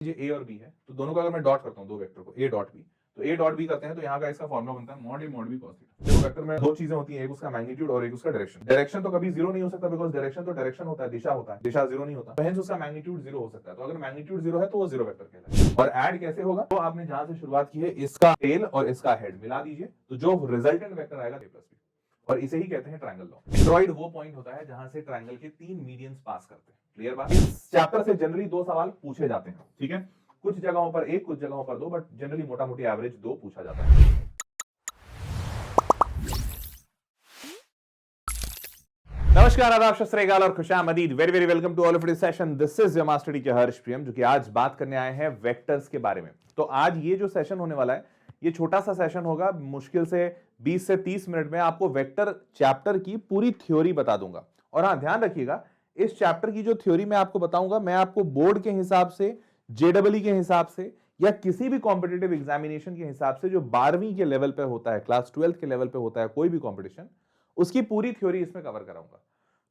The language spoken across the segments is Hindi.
ये ए और बी है, तो दोनों का अगर मैं डॉट करता हूँ, दो वेक्टर को ए डॉट बी, तो ए डॉट बी करते हैं तो यहाँ का इसका फॉर्मुला बनता है mod A mod B cos theta. देखो वेक्टर में दो चीजें होती हैं, एक उसका मैग्नीट्यूड और एक उसका डायरेक्शन। डायरेक्शन तो कभी जीरो नहीं हो सकता, बिकॉज डायरेक्शन तो डायरेक्शन होता है, दिशा होता है, दिशा जीरो नहीं होता, तो हेंस उसका मैग्नीट्यूड जीरो हो सकता है। तो अगर मैग्नीट्यूड जीरो है तो वो जीरो वेक्टर कहलाएगा। और ऐड कैसे होगा, तो आपने जहां से शुरुआत की है, इसका टेल और इसका हेड मिला दीजिए, तो जो रिजल्टेंट वेक्टर आएगा ए प्लस बी, और इसे ही कहते हैं ट्रायंगल लॉ। सेंट्रॉइड वो पॉइंट होता है जहां से ट्रायंगल के तीन मीडियंस पास करते हैं। क्लियर बात। इस चैप्टर से जनरली दो सवाल पूछे जाते हैं, ठीक है, कुछ जगहों पर एक, कुछ जगहों पर दो, बट जनरली मोटा मोटी एवरेज दो पूछा जाता है। नमस्कार, आदाब, सत श्री अकाल और खुशामदीद। Very very welcome to all of this session. This is your master teacher Harsh Priyam, जो कि आज बात करने आए हैं वेक्टर्स के बारे में। तो आज ये जो सेशन होने वाला है, ये छोटा सा सेशन होगा, मुश्किल से 20 से 30 मिनट में आपको वेक्टर चैप्टर की पूरी थ्योरी बता दूंगा। और हाँ, ध्यान रखिएगा, इस चैप्टर की जो थ्योरी मैं आपको बताऊंगा, मैं आपको बोर्ड के हिसाब से, जेडब्ल्यू के हिसाब से, या किसी भी कॉम्पिटिटिव एग्जामिनेशन के हिसाब से जो 12वीं के लेवल पे होता है, क्लास 12 के लेवल पे होता है कोई भी कॉम्पिटिशन, उसकी पूरी थ्योरी इसमें कवर कराऊंगा।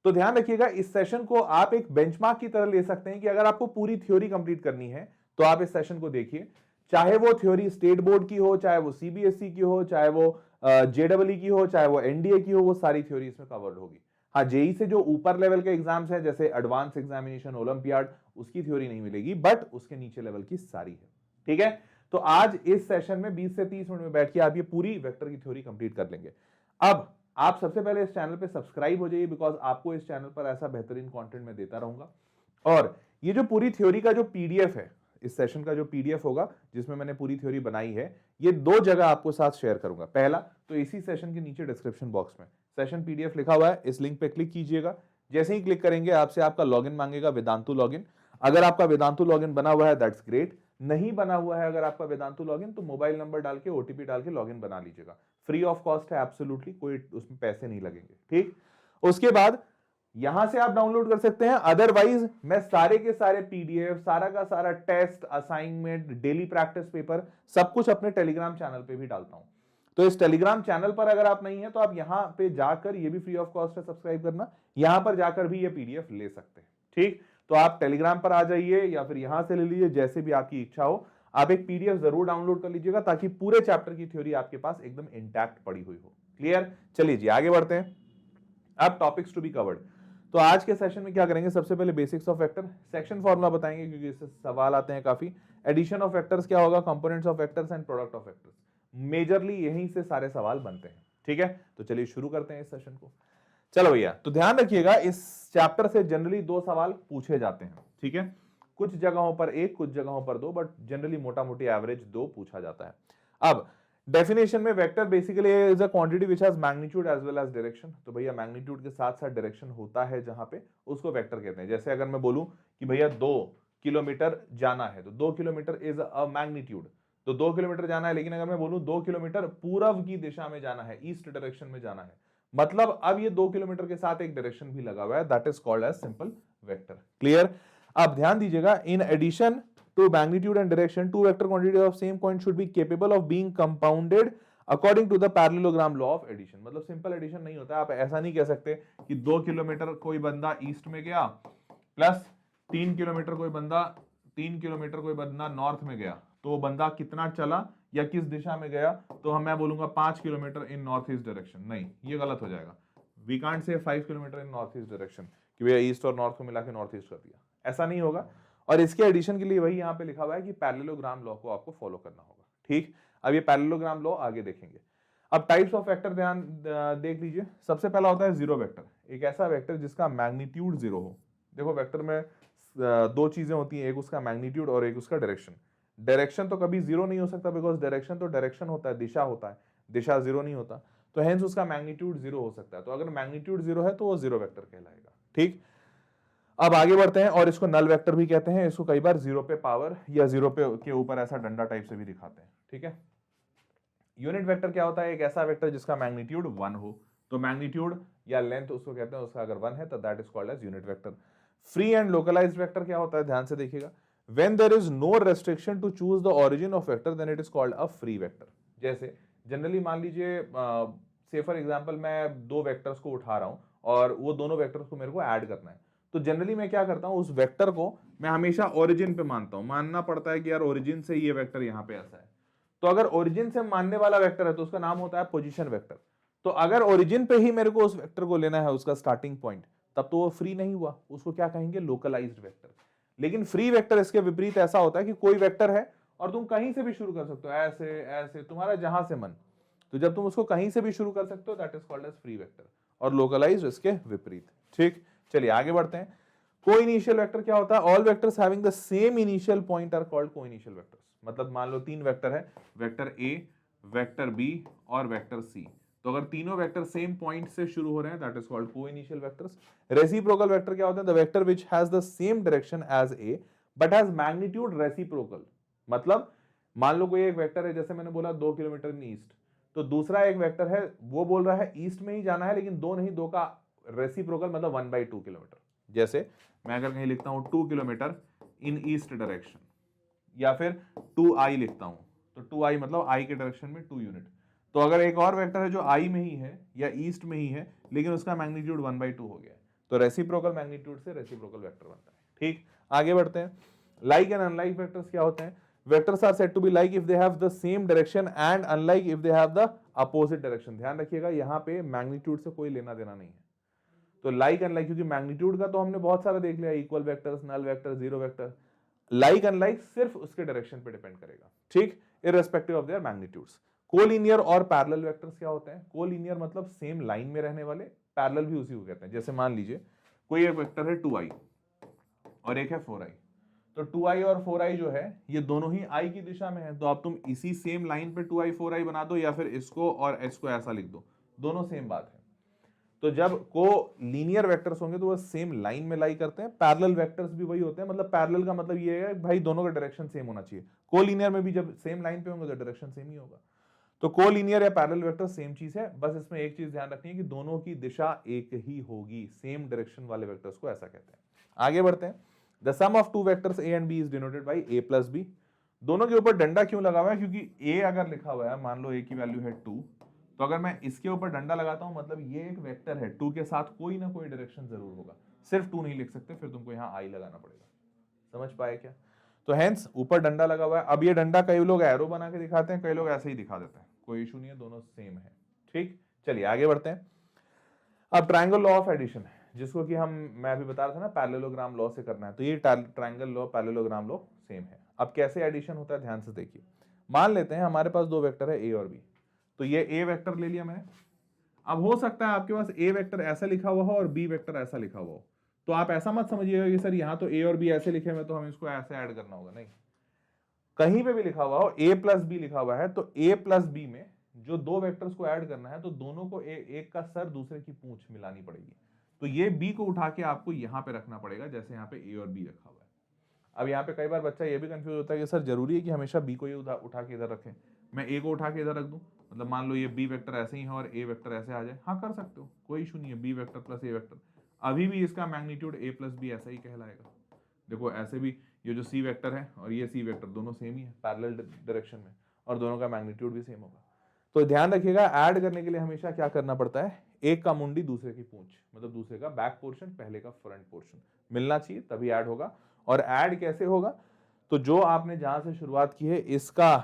तो ध्यान रखिएगा, इस सेशन को आप एक बेंचमार्क की तरह ले सकते हैं कि अगर आपको पूरी थ्योरी कंप्लीट करनी है तो आप इस सेशन को देखिए। चाहे वो थ्योरी स्टेट बोर्ड की हो, चाहे वो सीबीएसई की हो, चाहे वो जेडब्ल्यू की हो, चाहे वो एनडीए की हो, वो सारी थ्योरी इसमें कवर्ड होगी। हाँ, जेई से जो ऊपर लेवल के एग्जाम्स हैं, जैसे एडवांस एग्जामिनेशन, ओलंपियाड, उसकी थ्योरी नहीं मिलेगी, बट उसके नीचे लेवल की सारी है। ठीक है, तो आज इस सेशन में 20 से 30 मिनट में बैठ के आप ये पूरी वेक्टर की थ्योरी कंप्लीट कर लेंगे। अब आप सबसे पहले इस चैनल पे सब्सक्राइब हो जाइए, बिकॉज आपको इस चैनल पर ऐसा बेहतरीन कंटेंट मैं देता रहूंगा। और ये जो पूरी थ्योरी का जो पीडीएफ है, इस सेशन का जो पीडीएफ होगा जिसमें मैंने पूरी थ्योरी बनाई है, ये दो जगह आपको साथ शेयर करूंगा। पहला तो इसी सेशन के नीचे डिस्क्रिप्शन बॉक्स में सेशन पीडीएफ लिखा हुआ है, इस लिंक पे क्लिक कीजिएगा। जैसे ही क्लिक करेंगे आपसे आपका लॉगिन मांगेगा, वेदांतु लॉगिन। अगर आपका वेदांतु लॉगिन बना हुआ है दैट्स ग्रेट, नहीं बना हुआ है अगर आपका वेदांतु लॉगिन, तो मोबाइल नंबर डाल के, ओटीपी डाल के लॉगिन बना लीजिएगा। फ्री ऑफ कॉस्ट है, एब्सोल्युटली कोई उसमें पैसे नहीं लगेंगे। ठीक, उसके बाद यहां से आप डाउनलोड कर सकते हैं। अदरवाइज मैं सारे के सारे पीडीएफ, सारा का सारा test, assignment, daily practice paper, सब कुछ अपने टेलीग्राम चैनल पे भी डालता हूं। तो इस टेलीग्राम चैनल पर अगर आप नहीं है तो आप यहां पे जाकर, ये भी फ्री ऑफ कॉस्ट है, सब्सक्राइब करना, यहां पर जाकर भी ये पीडीएफ ले सकते हैं। ठीक, तो आप टेलीग्राम पर आ जाइए या फिर यहां से ले लीजिए, जैसे भी आपकी इच्छा हो। आप एक पीडीएफ जरूर डाउनलोड कर लीजिएगा ताकि पूरे चैप्टर की थ्योरी आपके पास एकदम इंटैक्ट पड़ी हुई हो। क्लियर, चलिए जी आगे बढ़ते हैं। अब टॉपिक्स टू बी कवर्ड। तो आज के सेशन में क्या करेंगे, सबसे पहले basics of vector, section formula बताएंगे क्योंकि इससे सवाल आते हैं काफी। एडिशन ऑफ वेक्टर्स क्या होगा, components of vectors and product of vectors, majorly यहीं से सारे सवाल बनते हैं। ठीक है, तो चलिए शुरू करते हैं इस सेशन को। चलो भैया, तो ध्यान रखिएगा, इस चैप्टर से जनरली दो सवाल पूछे जाते हैं। ठीक है, कुछ जगहों पर एक, कुछ जगहों पर दो, बट जनरली मोटा मोटी एवरेज दो पूछा जाता है। अब डेफिनेशन में vector basically is a quantity which has magnitude as well as direction. तो भैया मैग्नीट्यूड के साथ साथ डायरेक्शन होता है जहां पे, उसको वेक्टर कहते हैं। जैसे अगर मैं बोलूं कि भैया 2 किलोमीटर जाना है, तो 2 किलोमीटर इज अ मैग्नीट्यूड, तो 2 किलोमीटर जाना है। लेकिन अगर मैं बोलूं 2 किलोमीटर पूर्व की दिशा में जाना है, ईस्ट डायरेक्शन में जाना है, मतलब अब ये 2 किलोमीटर के साथ एक डायरेक्शन भी लगा हुआ है, that is called as simple vector. Clear, अब ध्यान दीजिएगा, in addition to magnitude and direction, two vector quantities of same point should be capable of being compounded according to the parallelogram law of addition। मतलब सिंपल एडिशन नहीं होता है। आप ऐसा नहीं कह सकते कि 2 किलोमीटर कोई बंदा ईस्ट में गया प्लस 3 किलोमीटर कोई बंदा 3 किलोमीटर कोई बंदा नॉर्थ में गया, तो वो बंदा कितना चला या किस दिशा में गया, तो मैं बोलूंगा 5 kilometre in north east direction. नहीं, ये गलत हो जाएगा। We can't say 5 kilometre in north east direction कि भैया ईस्ट और नॉर्थ को मिला के नॉर्थ ईस्ट कर दिया, ऐसा नहीं होगा। और इसके एडिशन के लिए वही यहां पे लिखा हुआ है कि पैरेललोग्राम लॉ को आपको फॉलो करना होगा। ठीक, अब ये पैरेललोग्राम लॉ आगे देखेंगे। अब टाइप्स ऑफ वेक्टर ध्यान देख लीजिए। सबसे पहला होता है जीरो वेक्टर, एक ऐसा वेक्टर जिसका मैग्नीट्यूड जीरो हो। देखो वेक्टर में दो चीजें होती हैं, एक उसका मैग्नीट्यूड और एक उसका डायरेक्शन। डायरेक्शन तो कभी जीरो नहीं हो सकता, बिकॉज डायरेक्शन तो डायरेक्शन होता है, दिशा होता है, दिशा जीरो नहीं होता, तो हेंस उसका मैग्नीट्यूड जीरो हो सकता है। तो अगर मैग्नीट्यूड जीरो है तो वो जीरो वेक्टर कहलाएगा। ठीक, अब आगे बढ़ते हैं, और इसको नल वेक्टर भी कहते हैं। इसको कई बार जीरो पे पावर या जीरो पे के ऊपर ऐसा डंडा टाइप से भी दिखाते हैं। ठीक है, यूनिट वेक्टर क्या होता है, एक ऐसा वेक्टर जिसका मैग्नीट्यूड 1 हो। तो मैग्नीट्यूड या लेंथ उसको कहते हैं, उसका अगर 1 है तो that is called as unit vector. Free and localised vector क्या होता है, ध्यान से देखिएगा। When there is no restriction to choose the origin of vector then it is called a free vector. जैसे जनरली मान लीजिए, से फॉर एग्जांपल मैं दो वेक्टर्स को उठा रहा हूं और वो दोनों वेक्टर्स को मेरे को ऐड करना है, तो जनरली मैं क्या करता हूं, उस वेक्टर को मैं हमेशा ओरिजिन पे मानता हूं, मानना पड़ता है कि यार ओरिजिन से ये वेक्टर यहां पे ऐसा है। तो अगर ओरिजिन से मानने वाला वेक्टर है तो उसका नाम होता है पोजीशन वेक्टर। तो अगर ओरिजिन पे ही मेरे को उस वेक्टर को लेना है, उसका स्टार्टिंग पॉइंट, तब तो वो फ्री नहीं हुआ, उसको क्या कहेंगे, लोकलाइज्ड वेक्टर। लेकिन फ्री वेक्टर इसके विपरीत ऐसा होता है कि कोई वेक्टर है और तुम कहीं से भी शुरू कर सकते हो, ऐसे ऐसे, तुम्हारा जहां से मन। तो जब तुम उसको कहीं से भी शुरू कर सकते हो, that is called as free vector, और लोकलाइज्ड इसके विपरीत। ठीक, चलिए आगे बढ़ते हैं। को इनिशियल वेक्टर क्या होता है, all vectors having the same initial point are called coinitial vectors. मतलब मान लो 3 वेक्टर है, वेक्टर ए, वेक्टर बी और वेक्टर सी। तो अगर तीनों वेक्टर सेम पॉइंट से शुरू हो रहे हैं, that is called coinitial vectors. Reciprocal vector क्या होता है, the vector which has the same direction as A but has magnitude reciprocal. मतलब मान लो कोई एक वेक्टर है, जैसे मैंने बोला 2 किलोमीटर इन ईस्ट, तो दूसरा एक वेक्टर है वो बोल रहा है ईस्ट में ही जाना है, लेकिन 2 नहीं, 2 का रेसिप्रोकल मतलब 1/2 किलोमीटर। जैसे मैं अगर कहीं लिखता हूं 2 किलोमीटर इन ईस्ट डायरेक्शन, या फिर 2i लिखता हूं, तो 2i मतलब i के डायरेक्शन में 2 यूनिट। तो अगर एक और वेक्टर है जो i में ही है या ईस्ट में ही है, लेकिन उसका मैग्नीट्यूड 1/2 हो गया है, तो रेसिप्रोकल मैग्नीट्यूड से रेसिप्रोकल वेक्टर बनता है। ठीक, आगे बढ़ते हैं। लाइक एंड अनलाइक वेक्टर्स क्या होते हैं, vectors are said to be like if they have the same direction and unlike if they have the opposite direction. ध्यान रखिएगा, यहाँ पे मैग्नीट्यूड से कोई लेना देना नहीं है। तो लाइक अनलाइक, क्योंकि मैग्नीट्यूड का तो हमने बहुत सारा देख लिया, equal vectors, null vector, zero vector. Like unlike सिर्फ उसके डायरेक्शन पे डिपेंड करेगा। ठीक, irrespective of their magnitudes. Collinear और पैरेलल वेक्टर्स क्या होते हैं, कोलिनियर मतलब सेम लाइन में रहने वाले, पैरेलल भी उसी को कहते हैं। जैसे मान लीजिए कोई एक वेक्टर है 2i और एक है 4i, तो 2i और 4i जो है ये दोनों ही i की दिशा में है, तो अब तुम इसी सेम लाइन पे 2i 4i बना दो, या फिर इसको और इसको ऐसा लिख दो, दोनों सेम बात है। तो जब को लीनियर वेक्टर्स होंगे तो वो सेम लाइन में लाई करते हैं, पैरेलल वेक्टर्स भी वही होते हैं। मतलब पैरेलल का मतलब ये है भाई दोनों का डायरेक्शन सेम होना चाहिए। को लीनियर में भी जब सेम लाइन पे होंगे तो डायरेक्शन सेम ही होगा। तो को लीनियर या पैरेलल वेक्टर सेम चीज है, बस इसमें एक चीज ध्यान रखनी है कि दोनों की दिशा एक ही होगी, सेम डायरेक्शन वाले वेक्टर्स को ऐसा कहते हैं। आगे बढ़ते हैं। The sum of two vectors A and B is denoted by A plus B. दोनों के ऊपर डंडा क्यों लगा हुआ है, क्योंकि ए अगर लिखा हुआ है, मान लो ए की वैल्यू है 2, तो अगर मैं इसके ऊपर डंडा लगाता हूं मतलब ये एक वेक्टर है, 2 के साथ कोई ना कोई डायरेक्शन जरूर होगा, सिर्फ 2 नहीं लिख सकते, फिर तुमको यहाँ आई लगाना पड़ेगा। समझ पाए क्या? तो हेंस ऊपर डंडा लगा हुआ है। अब ये डंडा कई लोग एरो बना के दिखाते हैं, कई लोग ऐसे ही दिखा देते हैं, कोई इशू नहीं है, दोनों सेम है। ठीक, चलिए आगे बढ़ते हैं। अब ट्रायंगल लॉ ऑफ एडिशन है, जिसको कि मैं अभी बता रहा था ना पैरेललोग्राम लॉ से करना है, तो ये triangle law parallelogram law same है। अब कैसे एडिशन होता है ध्यान से देखिए। मान लेते हैं हमारे पास दो वेक्टर है ए और बी, तो ये ए वेक्टर ले लिया मैंने। अब हो सकता है आपके पास ए वेक्टर ऐसा लिखा हुआ हो और बी वेक्टर ऐसा लिखा हुआ हो, तो आप ऐसा मत समझिएगा कि सर यहाँ तो ए और बी ऐसे लिखे हुए तो हमें इसको ऐसे ऐड करना होगा, नहीं। कहीं पे भी लिखा हुआ हो ए प्लस बी लिखा हुआ है, तो ए प्लस बी में जो दो वेक्टर्स को ऐड करना है तो दोनों को एक का सर दूसरे की पूंछ मिलानी पड़ेगी। तो ये बी को उठा के आपको यहाँ पे रखना पड़ेगा, जैसे यहाँ पे ए और बी रखा हुआ है। अब यहाँ पे कई बार बच्चा ये भी कंफ्यूज होता है कि सर जरूरी है कि हमेशा बी को ही उठा के इधर रखें, मैं ए को उठा के इधर रख दूं, मतलब मान लो ये बी वेक्टर ऐसे ही है और ए वेक्टर ऐसे आ जाए। हाँ कर सकते हो, कोई इशू नहीं है, बी वेक्टर प्लस ए वेक्टर, अभी भी इसका मैग्नीट्यूड ए प्लस बी ऐसा ही कहलाएगा। देखो ऐसे भी ये जो सी वेक्टर है और ये सी वेक्टर दोनों सेम ही है पैरेलल डायरेक्शन में, और दोनों का मैग्नीट्यूड भी सेम होगा। तो ध्यान रखिएगा, ऐड करने के लिए हमेशा क्या करना पड़ता है, एक का मुंडी दूसरे की पूंछ, मतलब दूसरे का बैक पोर्शन पहले का फ्रंट पोर्शन मिलना चाहिए, तभी ऐड होगा। और ऐड कैसे होगा, तो जो आपने जहां से शुरुआत की है इसका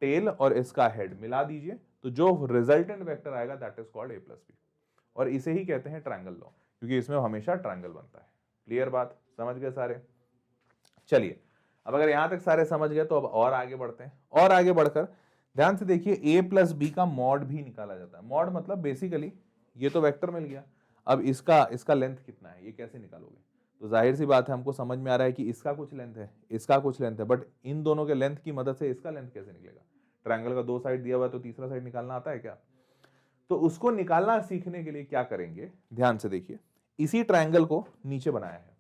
टेल और इसका हेड मिला दीजिए, तो जो रिजल्टेंट वेक्टर आएगा that is called A plus B, और इसे ही कहते हैं ट्रायंगल लॉ, क्योंकि इसमें हमेशा ट्रायंगल बनता है। क्लियर बात, समझ गए सारे? चलिए अब अगर यहां तक सारे समझ गए तो अब और आगे बढ़ते हैं। और आगे बढ़कर ध्यान से देखिए, ए प्लस बी का मॉड भी निकाला जाता है। मॉड मतलब बेसिकली ये तो वेक्टर मिल गया, अब इसका लेंथ कितना है ये कैसे निकालोगे। तो जाहिर सी बात है, हमको समझ में आ रहा है कि इसका कुछ लेंथ है, इसका कुछ लेंथ है, बट इन दोनों के लेंथ की मदद से इसका लेंथ कैसे निकलेगा। ट्रायंगल का दो साइड दिया हुआ है तो तीसरा साइड निकालना आता है क्या? तो उसको निकालना सीखने के लिए क्या करेंगे, ध्यान से देखिए, इसी ट्रायंगल को नीचे बनाया है,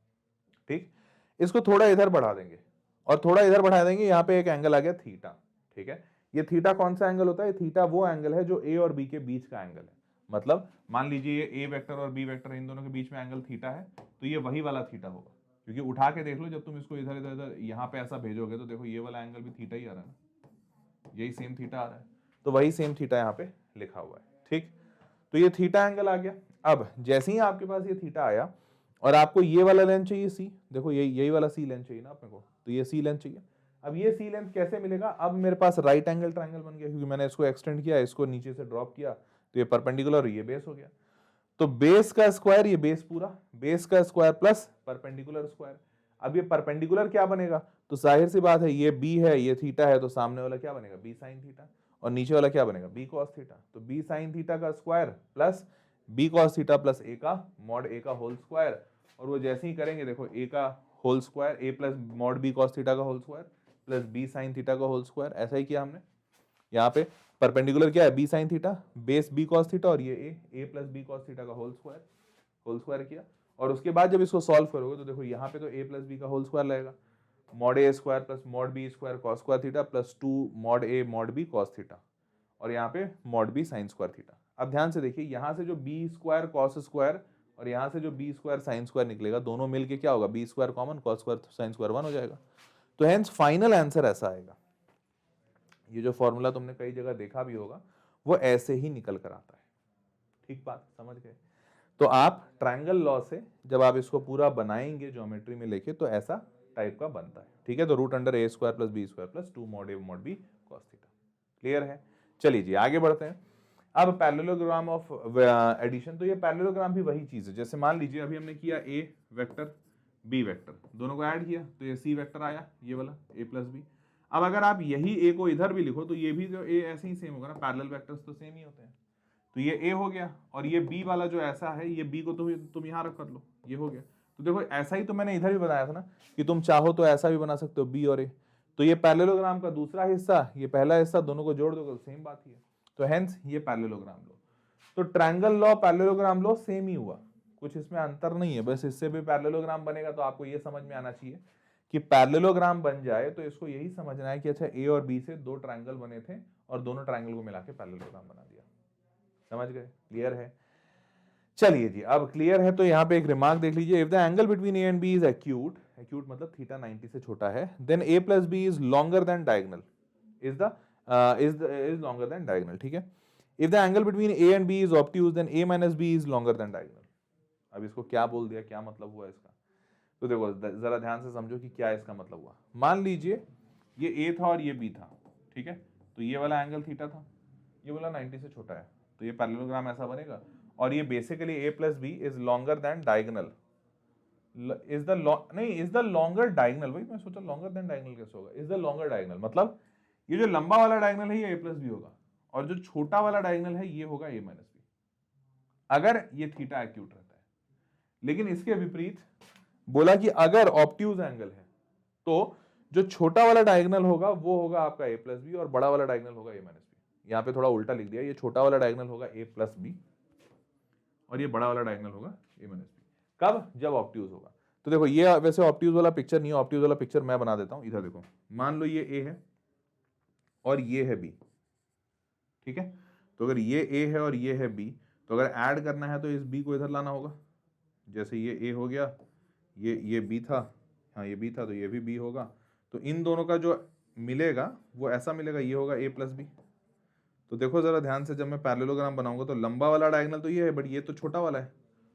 ठीक, इसको थोड़ा इधर बढ़ा देंगे और थोड़ा इधर बढ़ा देंगे, यहां पे एक एंगल आ गया थीटा। ठीक है, ये थीटा कौन सा एंगल होता है? थीटा वो एंगल है जो ए और बी के बीच का एंगल है। मतलब मान लीजिए ये ए वेक्टर और बी वेक्टर इन दोनों के बीच में एंगल थीटा है, तो ये वही वाला थीटा होगा, क्योंकि उठा के देख लो, जब तुम इसको इधर इधर इधर यहाँ पे ऐसा भेजोगे तो देखो ये वाला एंगल भी थीटा ही आ रहा है ना, यही सेम थीटा आ रहा है, तो वही सेम थीटा यहाँ पे लिखा हुआ है। ठीक, तो ये थीटा एंगल आ गया। अब जैसे ही आपके पास ये थीटा आया, और आपको ये वाला लेंथ चाहिए सी, देखो यही वाला सी लेंथ चाहिए ना अपने को, तो ये सी लेंथ चाहिए। अब ये सी लेंथ कैसे मिलेगा, अब मेरे पास राइट एंगल ट्रायंगल बन गया, क्योंकि मैंने इसको एक्सटेंड किया, इसको नीचे से ड्रॉप किया, तो ये परपेंडिकुलर, ये बेस हो गया। तो बेस का स्क्वायर, ये बेस पूरा, बेस का स्क्वायर प्लस परपेंडिकुलर स्क्वायर। अब ये परपेंडिकुलर क्या बनेगा, तो जाहिर सी बात है ये बी है, ये थीटा है, तो सामने वाला क्या बनेगा, बी साइन थीटा, और नीचे वाला क्या बनेगा, बी कॉस थीटा। तो बी साइन थीटा का square plus B cos theta plus A का मॉड ए का होल स्क्वायर, और वो जैसे ही करेंगे देखो ए का whole square, A plus mod B cos theta का whole square plus B sine theta का होल स्क्वायर, ऐसा ही किया हमने। यहाँ पे परपेंडिकुलर क्या है, B sine theta, base B cos theta, और ये A plus B cos theta का होल स्क्वायर किया। और उसके बाद जब इसको सॉल्व करोगे तो देखो यहाँ पे तो ए प्लस बी का होल स्क्वायर लगेगा, mod A square plus mod B square cos square theta plus 2 mod A mod B cos theta, और यहाँ पे mod B sine square theta. अब ध्यान से देखिए, यहाँ से जो बी स्क्वायर कॉस स्क्वायर और यहाँ से जो बी स्क्वायर साइन स्क्वायर निकलेगा, दोनों मिलके क्या होगा, B square common, cos square sine square 1 हो जाएगा। तो हेंस फाइनल आंसर ऐसा आएगा। ये जो फॉर्मूला तुमने कई जगह देखा भी होगा, वो ऐसे ही निकल कर आता है। ठीक बात समझ गए। तो आप ट्रायंगल लॉ से जब आप इसको पूरा बनाएंगे ज्योमेट्री में लेके, तो ऐसा टाइप का बनता है। ठीक है, तो root under A square plus B square plus 2 mod A mod B cos theta. Clear है। चलिए जी आगे बढ़ते हैं। अब पैरेललोग्राम ऑफ एडिशन, तो ये पैरेललोग्राम भी वही चीज है। जैसे मान लीजिए अभी हमने किया ए वेक्टर बी वेक्टर, दोनों को ऐड किया तो ये सी वेक्टर आया, ये वाला ए प्लस बी। अब अगर आप यही ए को इधर भी लिखो तो ये भी जो ए ऐसे ही सेम होगा ना, पैरेलल वेक्टर्स तो सेम ही होते हैं। तो ये ए हो गया, और ये बी वाला जो ऐसा है, ये बी को तुम यहाँ रख कर लो, ये हो गया। तो देखो ऐसा ही तो मैंने इधर भी बनाया था ना, कि तुम चाहो तो ऐसा भी बना सकते हो, बी और ए। तो ये पैरेललोग्राम का दूसरा हिस्सा, ये पहला हिस्सा, दोनों को जोड़ दोगे तो सेम बात ही है। तो हेंस ये पैरेललोग्राम लो। तो triangle law parallelogram law same ही हुआ, कुछ इसमें अंतर नहीं है। बस इससे भी पैरेललोग्राम बनेगा तो आपको ये समझ में आना चाहिए कि पैरेललोग्राम बन जाए तो इसको यही समझना है कि अच्छा ए और बी से दो ट्रायंगल बने थे और दोनों ट्रायंगल को मिला के पैरेललोग्राम बना दिया। समझ गए, क्लियर है। चलिए जी, अब क्लियर है तो यहाँ पे एक रिमार्क देख लीजिए, if the angle between A and B is acute, acute मतलब थीटा 90 से छोटा है, then A plus B is longer than diagonal, is longer than diagonal. ठीक है, if the angle between A and B is obtuse, then A minus B is longer than diagonal. अब इसको क्या बोल दिया, क्या मतलब हुआ इसका, तो देखो जरा ध्यान से समझो कि क्या इसका मतलब हुआ। मान लीजिए ये ए था और ये बी था, ठीक है, तो ये वाला एंगल थीटा था, ये वाला 90 से छोटा है, तो ये पैरेललोग्राम ऐसा बनेगा। और ये basically A plus B is longer than diagonal, is the longer diagonal. भाई मैं सोचा लॉन्गर देन डायगोनल कैसे होगा, इज द लॉन्गर डायगोनल मतलब ये जो लंबा वाला डायगोनल है ये ए प्लस बी होगा, और जो छोटा वाला डायगोनल है ये होगा ए माइनस बी, अगर ये थीटा एक्यूट रहता है। लेकिन इसके विपरीत बोला कि अगर ऑब्ट्यूज एंगल है तो जो छोटा वाला डायगोनल होगा वो होगा आपका ए प्लस बी, और बड़ा वाला डायगोनल होगा ए माइनस बी। यहाँ पे थोड़ा उल्टा लिख दिया, ये छोटा वाला डायगोनल होगा ए प्लस बी और ये बड़ा वाला डायगोनल होगा ए माइनस बी। कब, जब ऑब्ट्यूज होगा। तो देखो ये वैसे ऑब्ट्यूज वाला पिक्चर नहीं है, ऑब्ट्यूज वाला पिक्चर मैं बना देता हूं। इधर देखो, मान लो ये ए है और ये है बी, ठीक है। तो अगर ये ए है और ये है बी, तो अगर ऐड करना है तो इस बी को इधर लाना होगा। जैसे ये ए हो गया, ये बी था, हाँ ये बी था, तो ये भी बी होगा। तो इन दोनों का जो मिलेगा वो ऐसा मिलेगा, ये होगा ए प्लस बी। तो देखो जरा ध्यान से, जब मैं पैरेललोग्राम बनाऊंगा तो लंबा वाला डायगोनल तो ये है, बट ये तो छोटा वाला है,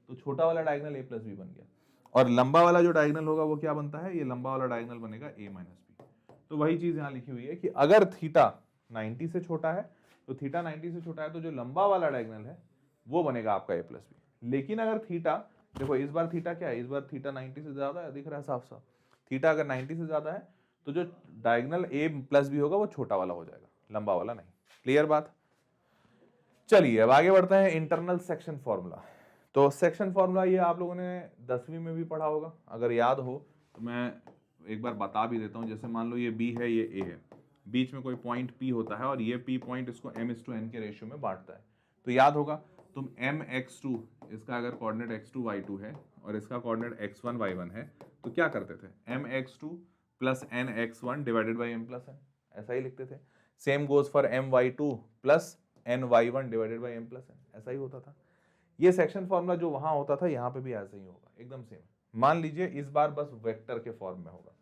तो छोटा वाला डायगोनल ए प्लस बी बन गया। और लंबा वाला जो डायगोनल होगा वो क्या बनता है, ये लंबा वाला डायगोनल बनेगा ए माइनस बी। तो वही चीज यहाँ लिखी हुई है कि अगर थीटा 90 से छोटा है, तो थीटा 90 से छोटा है तो जो लंबा वाला डायगोनल है वो बनेगा आपका ए प्लस बी। लेकिन अगर थीटा, देखो इस बार थीटा क्या है, इस बार थीटा 90 से ज्यादा है, दिख रहा है साफ साफ। थीटा अगर 90 से ज्यादा है तो जो डायगोनल ए प्लस बी होगा वो छोटा वाला हो जाएगा, लंबा वाला नहीं। क्लियर बात। चलिए अब आगे बढ़ते हैं, इंटरनल सेक्शन फॉर्मूला। तो सेक्शन फॉर्मूला ये आप लोगों ने 10वीं में भी पढ़ा होगा, अगर याद हो तो मैं एक बार बता भी देता हूँ। जैसे मान लो ये बी है, ये ए है, बीच में कोई पॉइंट पी होता है और ये पी पॉइंट इसको m/n के रेशियो में बांटता है। तो याद होगा तुम mx2, इसका अगर कोऑर्डिनेट x2 y2 है और इसका कोऑर्डिनेट x1 y1 है, तो क्या करते थे, mx2 plus nx1 divided by m plus n, ऐसा ही लिखते थे। Same goes for my2 plus ny1 divided by m plus n, ऐसा ही होता था। ये सेक्शन फॉर्मूला जो वहां होता था यहाँ पे भी ऐसा ही होगा, एकदम सेम। मान लीजिए इस बार बस वेक्टर के फॉर्म में होगा।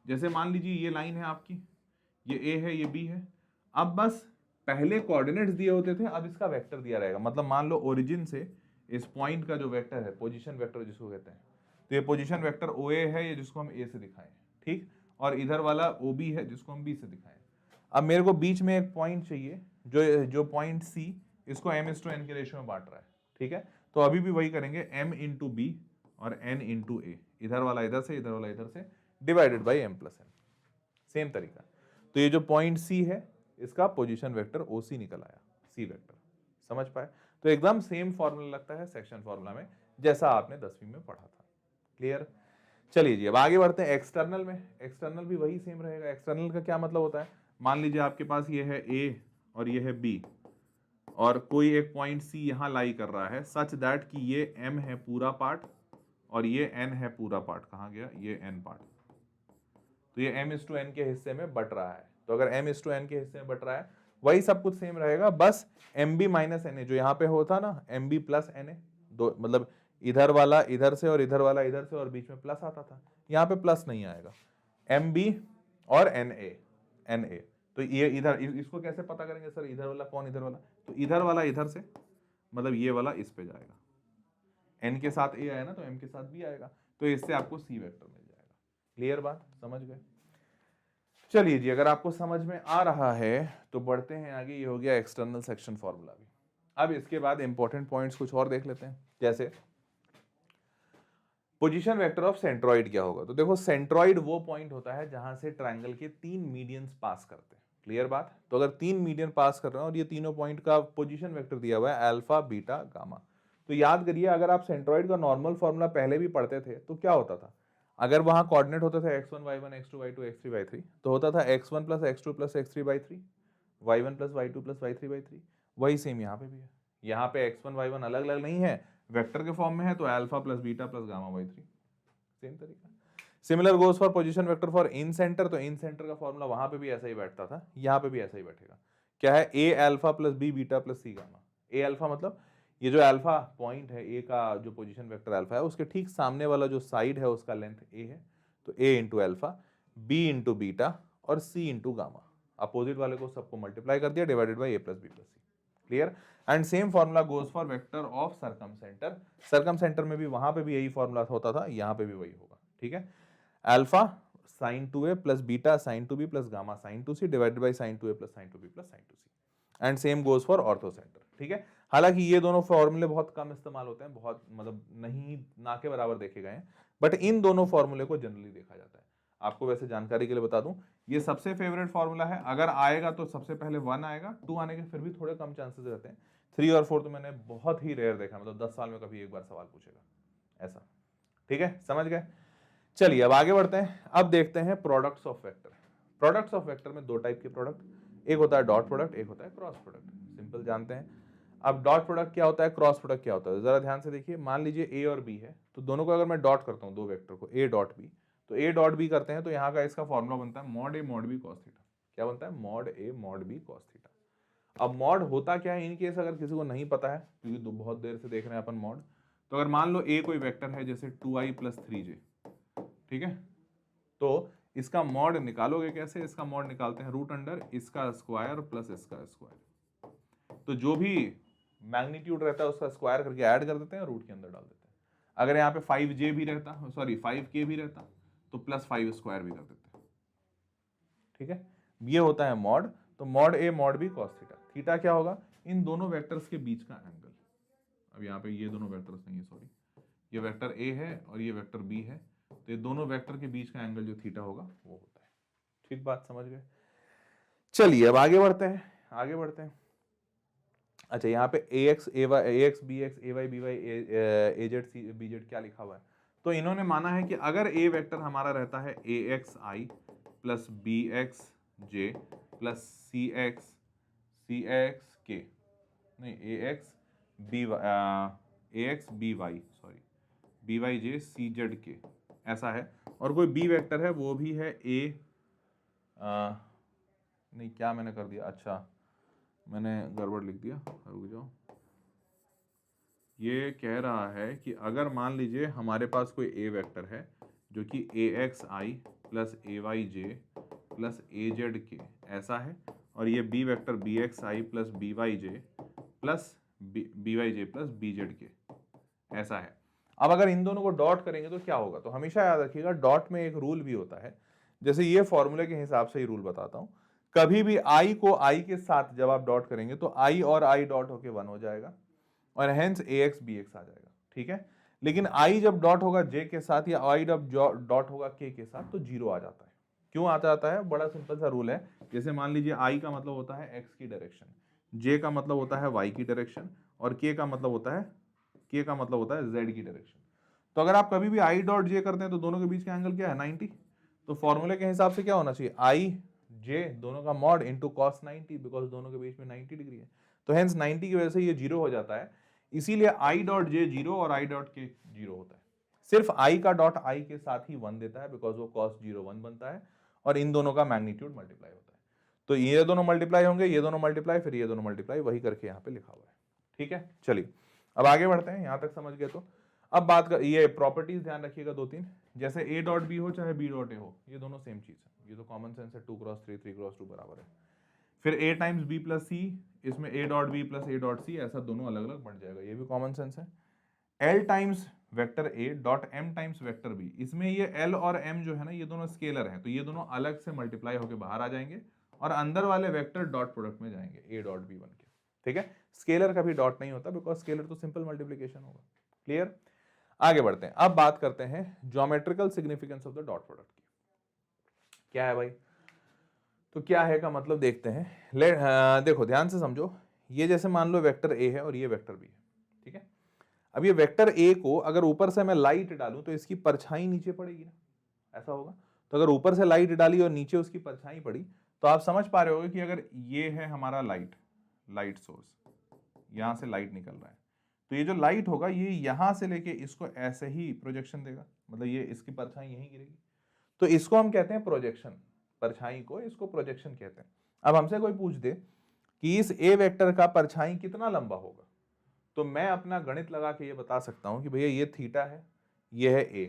जैसे मान लीजिए ये लाइन है आपकी, ये ए है, ये बी है। अब बस पहले कोऑर्डिनेट्स दिए होते थे, अब इसका वेक्टर दिया रहेगा। मतलब मान लो ओरिजिन से इस पॉइंट का जो वेक्टर है, पोजीशन वेक्टर जिसको कहते हैं, तो ये पोजीशन वेक्टर ओ ए है, ये जिसको हम ए से दिखाएं, ठीक, और इधर वाला ओ बी है जिसको हम बी से दिखाएं। अब मेरे को बीच में एक पॉइंट चाहिए जो पॉइंट सी इसको m/n के रेशियो में बांट रहा है, ठीक है। तो अभी भी वही करेंगे, m इंटू बी और n इंटू ए, इधर वाला इधर से, इधर वाला इधर से, डिवाइडेड बाई m+n, सेम तरीका। तो ये जो पॉइंट सी है इसका पोजीशन वेक्टर ओ सी निकल आया, सी वेक्टर, समझ पाए। तो एकदम सेम फॉर्मूला लगता है सेक्शन फॉर्मूला में, जैसा आपने 10वीं में पढ़ा था। क्लियर। चलिए जी, अब आगे बढ़ते हैं एक्सटर्नल में। एक्सटर्नल भी वही सेम रहेगा। एक्सटर्नल का क्या मतलब होता है, मान लीजिए आपके पास ये है ए और ये है बी, और कोई एक पॉइंट सी यहां लाई कर रहा है, सच दैट कि ये m है पूरा पार्ट और ये n है पूरा पार्ट। कहां गया ये n पार्ट, तो ये m/n के हिस्से में बट रहा है। तो अगर m/n के हिस्से में बट रहा है, वही सब कुछ सेम रहेगा, बस mb माइनस na जो यहाँ पे होता ना mb प्लस na, दो मतलब इधर वाला इधर से और इधर वाला इधर से और बीच में प्लस आता था, यहाँ पे प्लस नहीं आएगा, mb और na। तो ये इधर, इसको कैसे पता करेंगे सर, इधर वाला कौन इधर वाला, तो इधर वाला इधर से, मतलब ये वाला इस पे जाएगा, n के साथ a आया ना तो m के साथ b आएगा, तो इससे आपको c वेक्टर मिल जाएगा। क्लियर बात, समझ गए। चलिए जी, अगर आपको समझ में आ रहा है तो बढ़ते हैं आगे। ये हो गया एक्सटर्नल सेक्शन फॉर्मूला भी। अब इसके बाद इंपॉर्टेंट पॉइंट्स कुछ और देख लेते हैं, जैसे पोजीशन वेक्टर ऑफ सेंट्रॉइड क्या होगा। तो देखो, सेंट्रॉइड वो पॉइंट होता है जहां से ट्रायंगल के 3 मीडियंस पास करते हैं। क्लियर बात। तो अगर 3 मीडियन पास कर रहे हैं और ये तीनों पॉइंट का पोजीशन वेक्टर दिया हुआ है अल्फा बीटा गामा, तो याद करिए, अगर आप सेंट्रॉइड का नॉर्मल फॉर्मूला पहले भी पढ़ते थे तो क्या होता था, अगर वहां कोऑर्डिनेट होते थे x1 y1 x2 y2 x3 y3, तो होता था x1 plus x2 plus x3 y3, y1 plus y2 plus y3 y3। वही सेम यहाँ पे भी है, यहाँ पे x1 y1 अलग अलग नहीं है, वेक्टर के फॉर्म में है, तो alpha plus beta plus gamma y3, same तरीका। Similar goes for position vector for incentre, तो इन सेंटर का फॉर्मूला वहां पे भी ऐसा ही बैठता था, यहाँ पे भी ऐसा ही बैठेगा। क्या है, a alpha plus b beta plus c gamma. a alpha मतलब ये जो अल्फा पॉइंट है, a का जो पोजीशन वेक्टर अल्फा है, उसके ठीक सामने वाला जो साइड है उसका लेंथ a है, तो a into alpha, b into beta और c इंटू गामा। अपोजिट वाले को सबको मल्टीप्लाई कर दिया, divided by a plus b plus c। Clear. And same formula goes for vector of circum centre. Circum centre में भी वहां पे भी यही फॉर्मूला होता था, यहाँ पे भी वही होगा, ठीक है। Alpha sine 2a plus beta sine 2b plus gamma sine 2c divided by sine 2a plus sine 2b plus sine 2c। And same goes for orthocentre, ठीक है। हालांकि ये दोनों फॉर्मूले बहुत कम इस्तेमाल होते हैं, बहुत मतलब नहीं, ना के बराबर देखे गए हैं, बट इन दोनों फॉर्मूले को जनरली देखा जाता है। आपको वैसे जानकारी के लिए बता दूं, ये सबसे फेवरेट फॉर्मूला है। अगर आएगा तो सबसे पहले 1 आएगा, 2 आने के फिर भी थोड़े कम चांसेस रहते हैं, 3 और 4 तो मैंने बहुत ही रेयर देखा, मतलब 10 साल में कभी एक बार सवाल पूछेगा ऐसा, ठीक है, समझ गए। चलिए अब आगे बढ़ते हैं। अब देखते हैं products of vector. Products of vector में दो टाइप के प्रोडक्ट, एक होता है डॉट प्रोडक्ट, एक होता है क्रॉस प्रोडक्ट। सिंपल जानते हैं। अब डॉट प्रोडक्ट क्या होता है, क्रॉस प्रोडक्ट क्या होता है, जरा ध्यान से देखिए। मान लीजिए ए और बी है, तो दोनों को अगर मैं डॉट करता हूं, दो वेक्टर को ए डॉट बी, तो ए डॉट बी करते हैं तो यहाँ का इसका फॉर्मूला बनता है mod A mod B cos theta. क्या बनता है, mod A mod B cos theta. अब मॉड होता क्या है, इन केस अगर किसी को नहीं पता है, क्योंकि बहुत देर से देख रहे हैं अपन मॉड, तो अगर मान लो ए कोई वेक्टर है जैसे 2i प्लस 3j, ठीक है, तो इसका मॉड निकालोगे कैसे, इसका मॉड निकालते हैं रूट अंडर इसका स्क्वायर प्लस इसका स्क्वायर। तो जो भी मैग्नीट्यूड रहता है उसका स्क्वायर करके ऐड कर देते हैं, रूट के अंदर डाल देते हैं। अगर यहाँ पे 5j भी रहता, सॉरी 5k भी रहता, तो प्लस 5 स्क्वायर भी कर देते हैं, ठीक है। ये होता है मॉड। तो mod A mod B cos theta. Theta क्या होगा, इन दोनों वेक्टर्स के बीच का एंगल। अब यहाँ पे ये दोनों वेक्टर्स नहीं है, सॉरी, ये वेक्टर ए है और ये वेक्टर बी है, तो ये दोनों वेक्टर के बीच का एंगल जो थीटा होगा वो होता है। ठीक बात, समझ गए। चलिए अब आगे बढ़ते हैं, आगे बढ़ते हैं। अच्छा, यहाँ पे ax bx ay by az bz क्या लिखा हुआ है, तो इन्होंने माना है कि अगर a वेक्टर हमारा रहता है axi plus bxj plus cx नहीं ax by sorry byj czk ऐसा है, और कोई b वेक्टर है वो भी है नहीं, क्या मैंने कर दिया, अच्छा मैंने गड़बड़ लिख दिया, रुक जाओ। ये कह रहा है कि अगर मान लीजिए हमारे पास कोई ए वेक्टर है जो कि axi plus ayj plus azk ऐसा है, और ये B vector bxi plus byj plus byj plus bzk ऐसा है। अब अगर इन दोनों को डॉट करेंगे तो क्या होगा, तो हमेशा याद रखिएगा डॉट में एक रूल भी होता है, जैसे ये फॉर्मूले के हिसाब से ही रूल बताता हूं, कभी भी i को i के साथ जब आप डॉट करेंगे तो i और i डॉट होके 1 हो जाएगा और हेंस ax bx आ जाएगा, ठीक है। लेकिन i जब डॉट होगा j के साथ या i जब डॉट होगा k के साथ तो 0 आ जाता है। क्यों आ जाता है, बड़ा सिंपल सा रूल है। जैसे मान लीजिए i का मतलब होता है x की डायरेक्शन, j का मतलब होता है y की डायरेक्शन और k का मतलब होता है z की डायरेक्शन। तो अगर आप कभी भी i डॉट j करते हैं तो दोनों के बीच का एंगल क्या है, 90। तो फॉर्मूले के हिसाब से क्या होना चाहिए, i j दोनों का मॉड इंटू cos 90, बिकॉज दोनों के बीच में 90 डिग्री है, तो हेंस 90 की वजह से ये 0 हो जाता है। इसीलिए i डॉट j 0 और i डॉट k 0 होता है। सिर्फ i का डॉट i के साथ ही 1 देता है, बिकॉज वो cos 0 1 बनता है और इन दोनों का मैग्नीट्यूड मल्टीप्लाई होता है। तो ये दोनों मल्टीप्लाई होंगे, ये दोनों मल्टीप्लाई, फिर ये दोनों मल्टीप्लाई, वही करके यहाँ पे लिखा हुआ है, ठीक है। चलिए अब आगे बढ़ते हैं, यहां तक समझ गए तो अब बात कर, ये प्रॉपर्टीज ध्यान रखिएगा 2-3, जैसे a डॉट b हो चाहे b डॉट a हो, ये दोनों सेम चीज है, ये तो कॉमन सेंस है, 2 क्रॉस 3 3 क्रॉस 2 बराबर है। फिर a times b plus c, इसमें a dot b plus a dot c, ऐसा दोनों अलग अलग बन जाएगा, ये भी कॉमन सेंस है। l times vector a dot m times vector b, इसमें ये l और m जो है ना ये दोनों स्केलर हैं, तो ये दोनों अलग से मल्टीप्लाई होकर बाहर आ जाएंगे और अंदर वाले वेक्टर डॉट प्रोडक्ट में जाएंगे a डॉट b बन के, ठीक है। स्केलर कभी डॉट नहीं होता, बिकॉज स्केलर तो सिंपल मल्टीप्लीकेशन होगा। क्लियर, आगे बढ़ते हैं। अब बात करते हैं geometrical significance of the dot product की। क्या है भाई, तो क्या है का मतलब देखते हैं। देखो ध्यान से समझो, ये जैसे मान लो वेक्टर a है और ये वेक्टर b है, ठीक है। अब ये वेक्टर a को अगर ऊपर से मैं लाइट डालूं तो इसकी परछाई नीचे पड़ेगी ना, ऐसा होगा। तो अगर ऊपर से लाइट डाली और नीचे उसकी परछाई पड़ी तो आप समझ पा रहे होगे कि अगर ये है हमारा लाइट सोर्स, यहां से लाइट निकल रहा है, तो ये जो लाइट होगा ये यहां से लेके इसको ऐसे ही प्रोजेक्शन देगा, मतलब ये इसकी परछाई यहीं गिरेगी, तो इसको हम कहते हैं प्रोजेक्शन। परछाई को इसको प्रोजेक्शन कहते हैं। अब हमसे कोई पूछ दे कि इस ए वेक्टर का परछाई कितना लंबा होगा, तो मैं अपना गणित लगा के ये बता सकता हूं कि भैया ये थीटा है, ये है ए,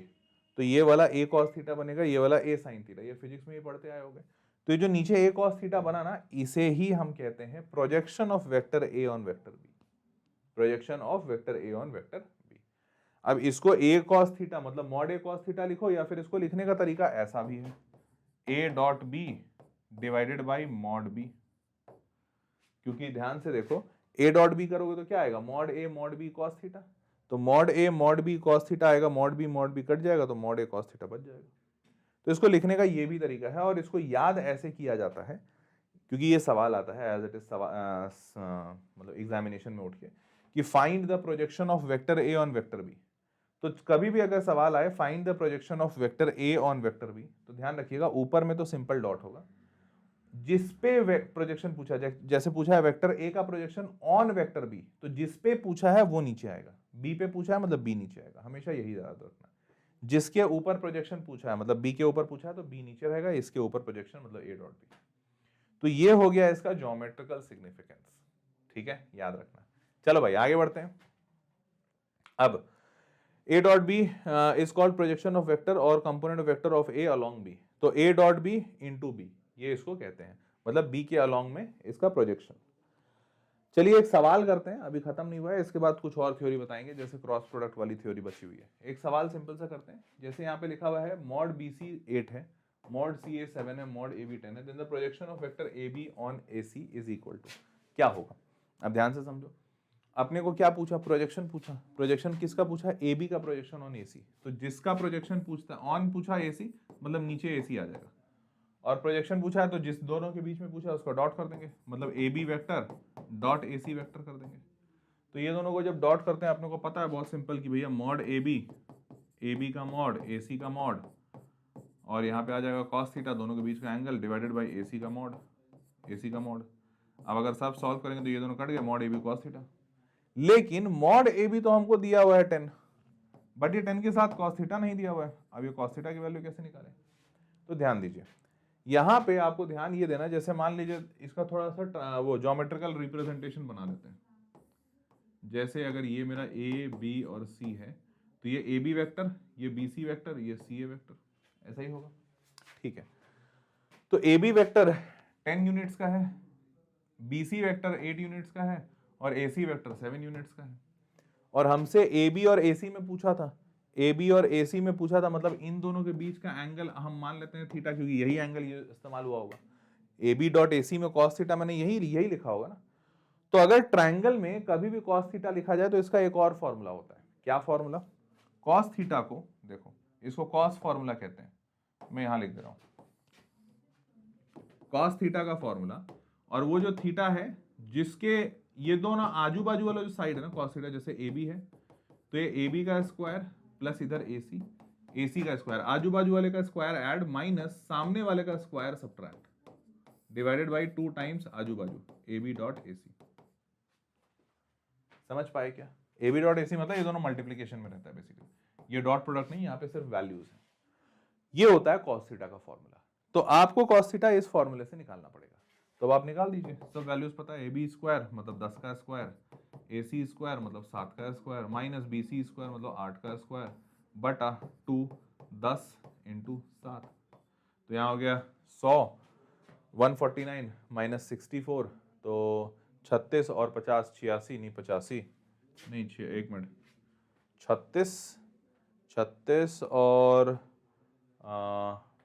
तो ये वाला ए कॉस थीटा बनेगा, ये वाला ए साइन थीटा, ये फिजिक्स में ही पढ़ते आए होंगे। तो ये जो नीचे ए कॉस थीटा बना ना, इसे ही हम कहते हैं projection of vector A on vector B, projection of vector A on vector B. अब इसको ए कॉस थीटा मतलब मॉड ए कॉस थीटा लिखो, या फिर इसको लिखने का तरीका ऐसा भी है, A dot B divided by mod B, क्योंकि ध्यान से देखो ए डॉट बी करोगे तो क्या आएगा, मॉड बी कॉस थीटा, तो mod A mod B cos theta आएगा, मॉड बी कट जाएगा तो मॉड ए कॉस थीटा बच जाएगा। तो इसको लिखने का ये भी तरीका है और इसको याद ऐसे किया जाता है क्योंकि ये सवाल आता है एज इट इज मतलब एग्जामिनेशन में उठ के कि find the projection of vector A on vector B. तो कभी भी अगर सवाल आए find the projection of vector A on vector B, तो ध्यान रखिएगा ऊपर में तो सिंपल डॉट होगा, जिस पे प्रोजेक्शन पूछा जाए, जैसे पूछा है वेक्टर ए का प्रोजेक्शन ऑन वेक्टर बी, तो जिस पे पूछा है वो नीचे आएगा, बी पे पूछा है मतलब बी नीचे आएगा, हमेशा यही याद रखना। जिसके ऊपर प्रोजेक्शन पूछा है मतलब बी के ऊपर पूछा है तो बी नीचे रहेगा, इसके ऊपर प्रोजेक्शन मतलब ए डॉट बी। तो ये हो गया इसका ज्योमेट्रिकल सिग्निफिकेंस, ठीक है, याद रखना। चलो भाई आगे बढ़ते हैं। अब a dot B is called projection of vector और component of vector of a along b, तो a dot B into B ये इसको कहते हैं, मतलब b के अलोंग में इसका प्रोजेक्शन। चलिए एक सवाल करते हैं, अभी खत्म नहीं हुआ है, इसके बाद कुछ और थ्योरी बताएंगे, जैसे क्रॉस प्रोडक्ट वाली थ्योरी बची हुई है। एक सवाल सिंपल सा करते हैं, जैसे यहाँ पे लिखा हुआ है मॉड बी सी 8 है, मॉड सी ए 7 है, मॉड ए बी 10 है, then the projection of vector A B on A C is equal to, क्या होगा। अब ध्यान से समझो, अपने को क्या पूछा, प्रोजेक्शन पूछा, प्रोजेक्शन किसका पूछा, ए बी का प्रोजेक्शन ऑन ए सी, तो जिसका प्रोजेक्शन पूछता है ऑन पूछा ए सी मतलब नीचे ए सी आ जाएगा, और प्रोजेक्शन पूछा है तो जिस दोनों के बीच में पूछा है उसको डॉट कर देंगे, मतलब A B vector dot A C vector कर देंगे। तो ये दोनों को जब डॉट करते हैं अपने को पता है बहुत सिंपल कि भैया मॉड ए बी का मॉड ए सी का मॉड, और यहाँ पे आ जाएगा कॉस थीटा, दोनों के बीच का एंगल डिवाइडेड बाई ए सी का मॉड, ए सी का मॉड। अब अगर सब सॉल्व करेंगे तो ये दोनों कट गए, mod A B cos theta. लेकिन मॉड ए बी तो हमको दिया हुआ है 10, बट ये 10 के साथ कॉस थीटा नहीं दिया हुआ है, अब ये कॉस थीटा की वैल्यू कैसे निकालें। तो ध्यान दीजिए, यहां पे आपको ध्यान ये देना, जैसे मान लीजिए इसका थोड़ा सा वो ज्योमेट्रिकल रिप्रेजेंटेशन बना लेते हैं, जैसे अगर ये मेरा ए बी और सी है तो ये ए बी वेक्टर, ये बी सी वेक्टर, ये सी ए वेक्टर, ऐसा ही होगा, ठीक है। तो ए बी वेक्टर 10 यूनिट्स का है, बी सी वेक्टर 8 यूनिट्स का है, और ए सी वेक्टर 7 यूनिट्स का है। और हमसे ए बी और ए सी में पूछा था, ए बी और ए सी में पूछा था, मतलब इन दोनों के बीच का एंगल हम मान लेते हैं थीटा, क्योंकि यही एंगल ये इस्तेमाल हुआ होगा। ए बी डॉट ए सी में कॉस थीटा मैंने यही लिखा होगा ना। तो अगर ट्राइंगल में कभी भी कॉस थीटा लिखा जाए तो इसका एक और फॉर्मूला होता है। क्या फॉर्मूला? कॉस थीटा को देखो, इसको कॉस फॉर्मूला कहते हैं, मैं यहां लिख दे रहा हूं कॉस थीटा का फॉर्मूला। और वो जो थीटा है जिसके ये दोनों आजू बाजू वाला जो साइड है ना कॉस थीटा, जैसे ए बी है तो ये ए बी का स्क्वायर प्लस इधर ए सी का स्क्वायर, आजू बाजू वाले का स्क्वायर ऐड माइनस सामने वाले का square subtract, divided by 2 times आजू बाजू ए बी डॉट ए सी। समझ पाए क्या? ए बी डॉट ए सी मतलब ये दोनों मल्टीप्लीकेशन में रहता है बेसिकली, ये डॉट प्रोडक्ट नहीं, यहाँ पे सिर्फ वैल्यूज है। ये होता है कॉस थीटा का फॉर्मूला। तो आपको कॉस थीटा इस फॉर्मूले से निकालना पड़ेगा, तो आप निकाल दीजिए। सब वैल्यूज पता है, ए बी स्क्वायर मतलब 10 का स्क्वायर, ए सी स्क्वायर मतलब 7 का square, minus B C square मतलब 8 का स्क्वायर, बटा 2 10 इंटू 7। तो यहाँ हो गया 100, 149 माइनस 64, तो 36 और 50 86, नहीं 85 नहीं, 1 मिनट, 36 और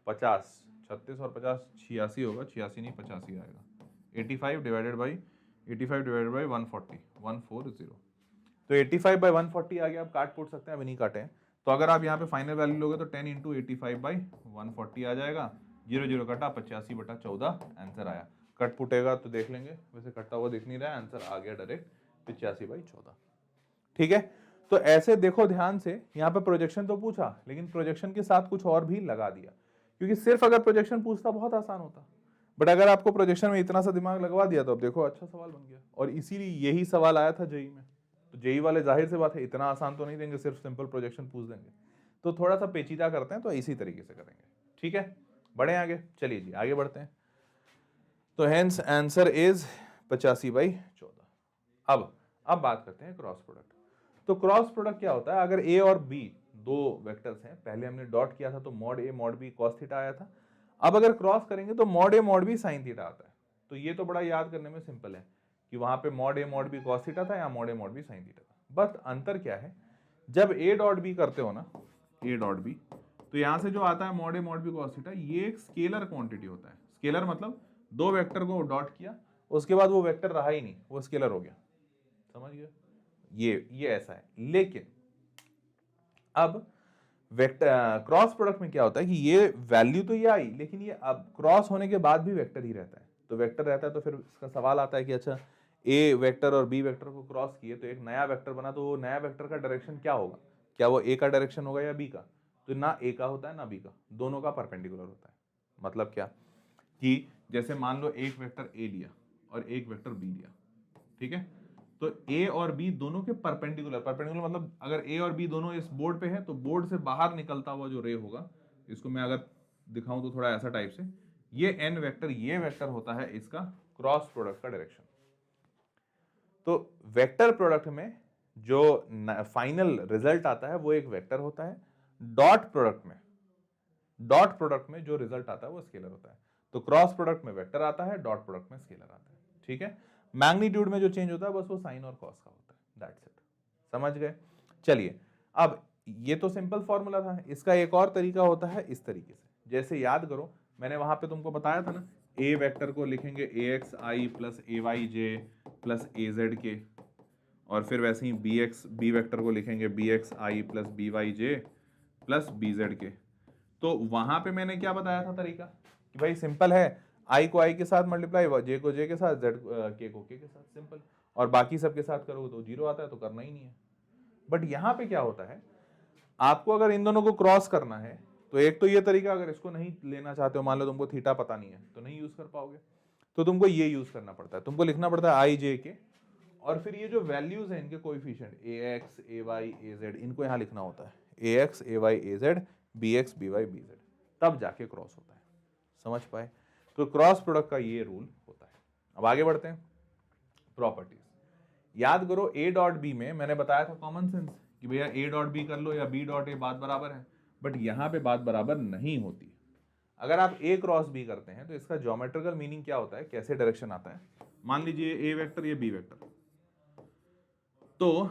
50, 36 और 50 86 होगा, 86 नहीं 85 आएगा। 85 डिवाइडेड बाई 140 140। तो 85 बाई 140 आ गया। आप काट पूट सकते हैं, अभी नहीं काटे हैं। तो अगर आप यहाँ पे फाइनल वैल्यू लोगे तो 10 इंटू 85 बाई 140 आ जाएगा। 0 0 कटा, 85 बटा 14 आंसर आया। कट पुटेगा तो देख लेंगे, वैसे कटता हुआ दिख नहीं रहा है, आंसर आ गया डायरेक्ट 85 बाई 14। ठीक है, तो ऐसे देखो ध्यान से, यहाँ पे प्रोजेक्शन तो पूछा लेकिन प्रोजेक्शन के साथ कुछ और भी लगा दिया, क्योंकि सिर्फ अगर प्रोजेक्शन पूछता बहुत आसान होता, बट अगर आपको प्रोजेक्शन में इतना सा दिमाग लगवा दिया तो अब देखो अच्छा सवाल बन गया। और इसीलिए यही सवाल आया था जेई में। तो जेई वाले जाहिर से बात है इतना आसान तो नहीं देंगे, सिर्फ सिंपल प्रोजेक्शन पूछ देंगे, तो थोड़ा सा पेचीदा करते हैं, तो इसी तरीके से करेंगे। ठीक है, बढ़े आगे, चलिए जी आगे बढ़ते हैं। तो हेंस आंसर इज 85 बाई 14। अब बात करते हैं क्रॉस प्रोडक्ट। तो क्रॉस प्रोडक्ट क्या होता है? अगर ए और बी दो वेक्टर्स हैं, पहले हमने डॉट किया था तो mod A mod B cos theta आया था। अब अगर क्रॉस करेंगे तो mod A mod B sine theta आता है। तो ये तो बड़ा याद करने में सिंपल है कि वहां पे mod A mod B cos theta था, या mod A mod B sine theta था। बस अंतर क्या है, जब ए डॉट बी करते हो ना, ए डॉट बी, तो यहां से जो आता है mod A mod B cos theta, ये एक स्केलर क्वांटिटी होता है। स्केलर मतलब दो वेक्टर को डॉट किया, उसके बाद वो वेक्टर रहा ही नहीं, वो स्केलर हो गया। समझ गए? ये ऐसा है। लेकिन अब वेक्टर क्रॉस प्रोडक्ट में क्या होता है कि ये वैल्यू तो ये आई, लेकिन ये अब क्रॉस होने के बाद भी वेक्टर ही रहता है। तो वेक्टर रहता है तो फिर इसका सवाल आता है कि अच्छा ए वेक्टर और बी वेक्टर को क्रॉस किए तो एक नया वेक्टर बना, तो वो नया वेक्टर का डायरेक्शन क्या होगा? क्या वो ए का डायरेक्शन होगा या बी का? तो ना ए का होता है ना बी का, दोनों का परपेंडिकुलर होता है। मतलब क्या कि जैसे मान लो एक वेक्टर ए लिया और एक वेक्टर बी लिया, ठीक है, तो ए और बी दोनों के परपेंडिकुलर मतलब अगर ए और बी दोनों इस बोर्ड पे है तो बोर्ड से बाहर निकलता हुआ जो रे होगा, इसको मैं अगर दिखाऊं तो थोड़ा ऐसा टाइप से, ये एन वेक्टर, ये वेक्टर होता है इसका क्रॉस प्रोडक्ट का डायरेक्शन। तो वेक्टर प्रोडक्ट में जो फाइनल रिजल्ट आता है वो एक वेक्टर होता है। डॉट प्रोडक्ट में जो रिजल्ट आता है वो स्केलर होता है। तो क्रॉस प्रोडक्ट में वेक्टर आता है, डॉट प्रोडक्ट में स्केलर आता है। ठीक है, मैग्नीट्यूड में जो चेंज होता है बस वो साइन और कॉस का होता है, दैट्स इट। समझ गए? चलिए, अब ये तो सिंपल फॉर्मूला था, इसका एक और तरीका होता है इस तरीके से। जैसे याद करो, मैंने वहां पे तुमको बताया था ना, ए वेक्टर को लिखेंगे ए एक्स आई प्लस ए वाई जे प्लस ए जेड के, और फिर वैसे ही बी वेक्टर को लिखेंगे बी एक्स आई प्लस बी वाई जे प्लस बी जेड के। तो वहां पे मैंने क्या बताया था तरीका कि भाई सिंपल है, आई को आई के साथ मल्टीप्लाई, जे को जे के साथ, जेड के को के साथ, सिंपल। और बाकी सबके साथ करोगे तो जीरो आता है, तो करना ही नहीं है। बट यहां पे क्या होता है, आपको अगर इन दोनों को क्रॉस करना है तो एक तो ये तरीका, अगर इसको नहीं लेना चाहते हो, मान लो तुमको थीटा पता नहीं है तो नहीं यूज कर पाओगे, तो तुमको ये यूज करना पड़ता है। तुमको लिखना पड़ता है आई जे के, और फिर ये जो वैल्यूज है इनके coefficient A X A Y A Z, इनको यहां लिखना होता है, A X A Y A Z B X B Y B Z, तब जाके क्रॉस होता है। समझ पाए? तो क्रॉस प्रोडक्ट का ये रूल होता है। अब आगे बढ़ते हैं, प्रॉपर्टीज। याद करो, ए डॉट बी में मैंने बताया था कॉमन सेंस कि भैया ए डॉट बी कर लो या बी डॉट ए, बात बराबर है। बट यहां पे बात बराबर नहीं होती। अगर आप ए क्रॉस बी करते हैं तो इसका ज्योमेट्रिकल मीनिंग क्या होता है, कैसे डायरेक्शन आता है? मान लीजिए ए वेक्टर, ये बी वेक्टर, तो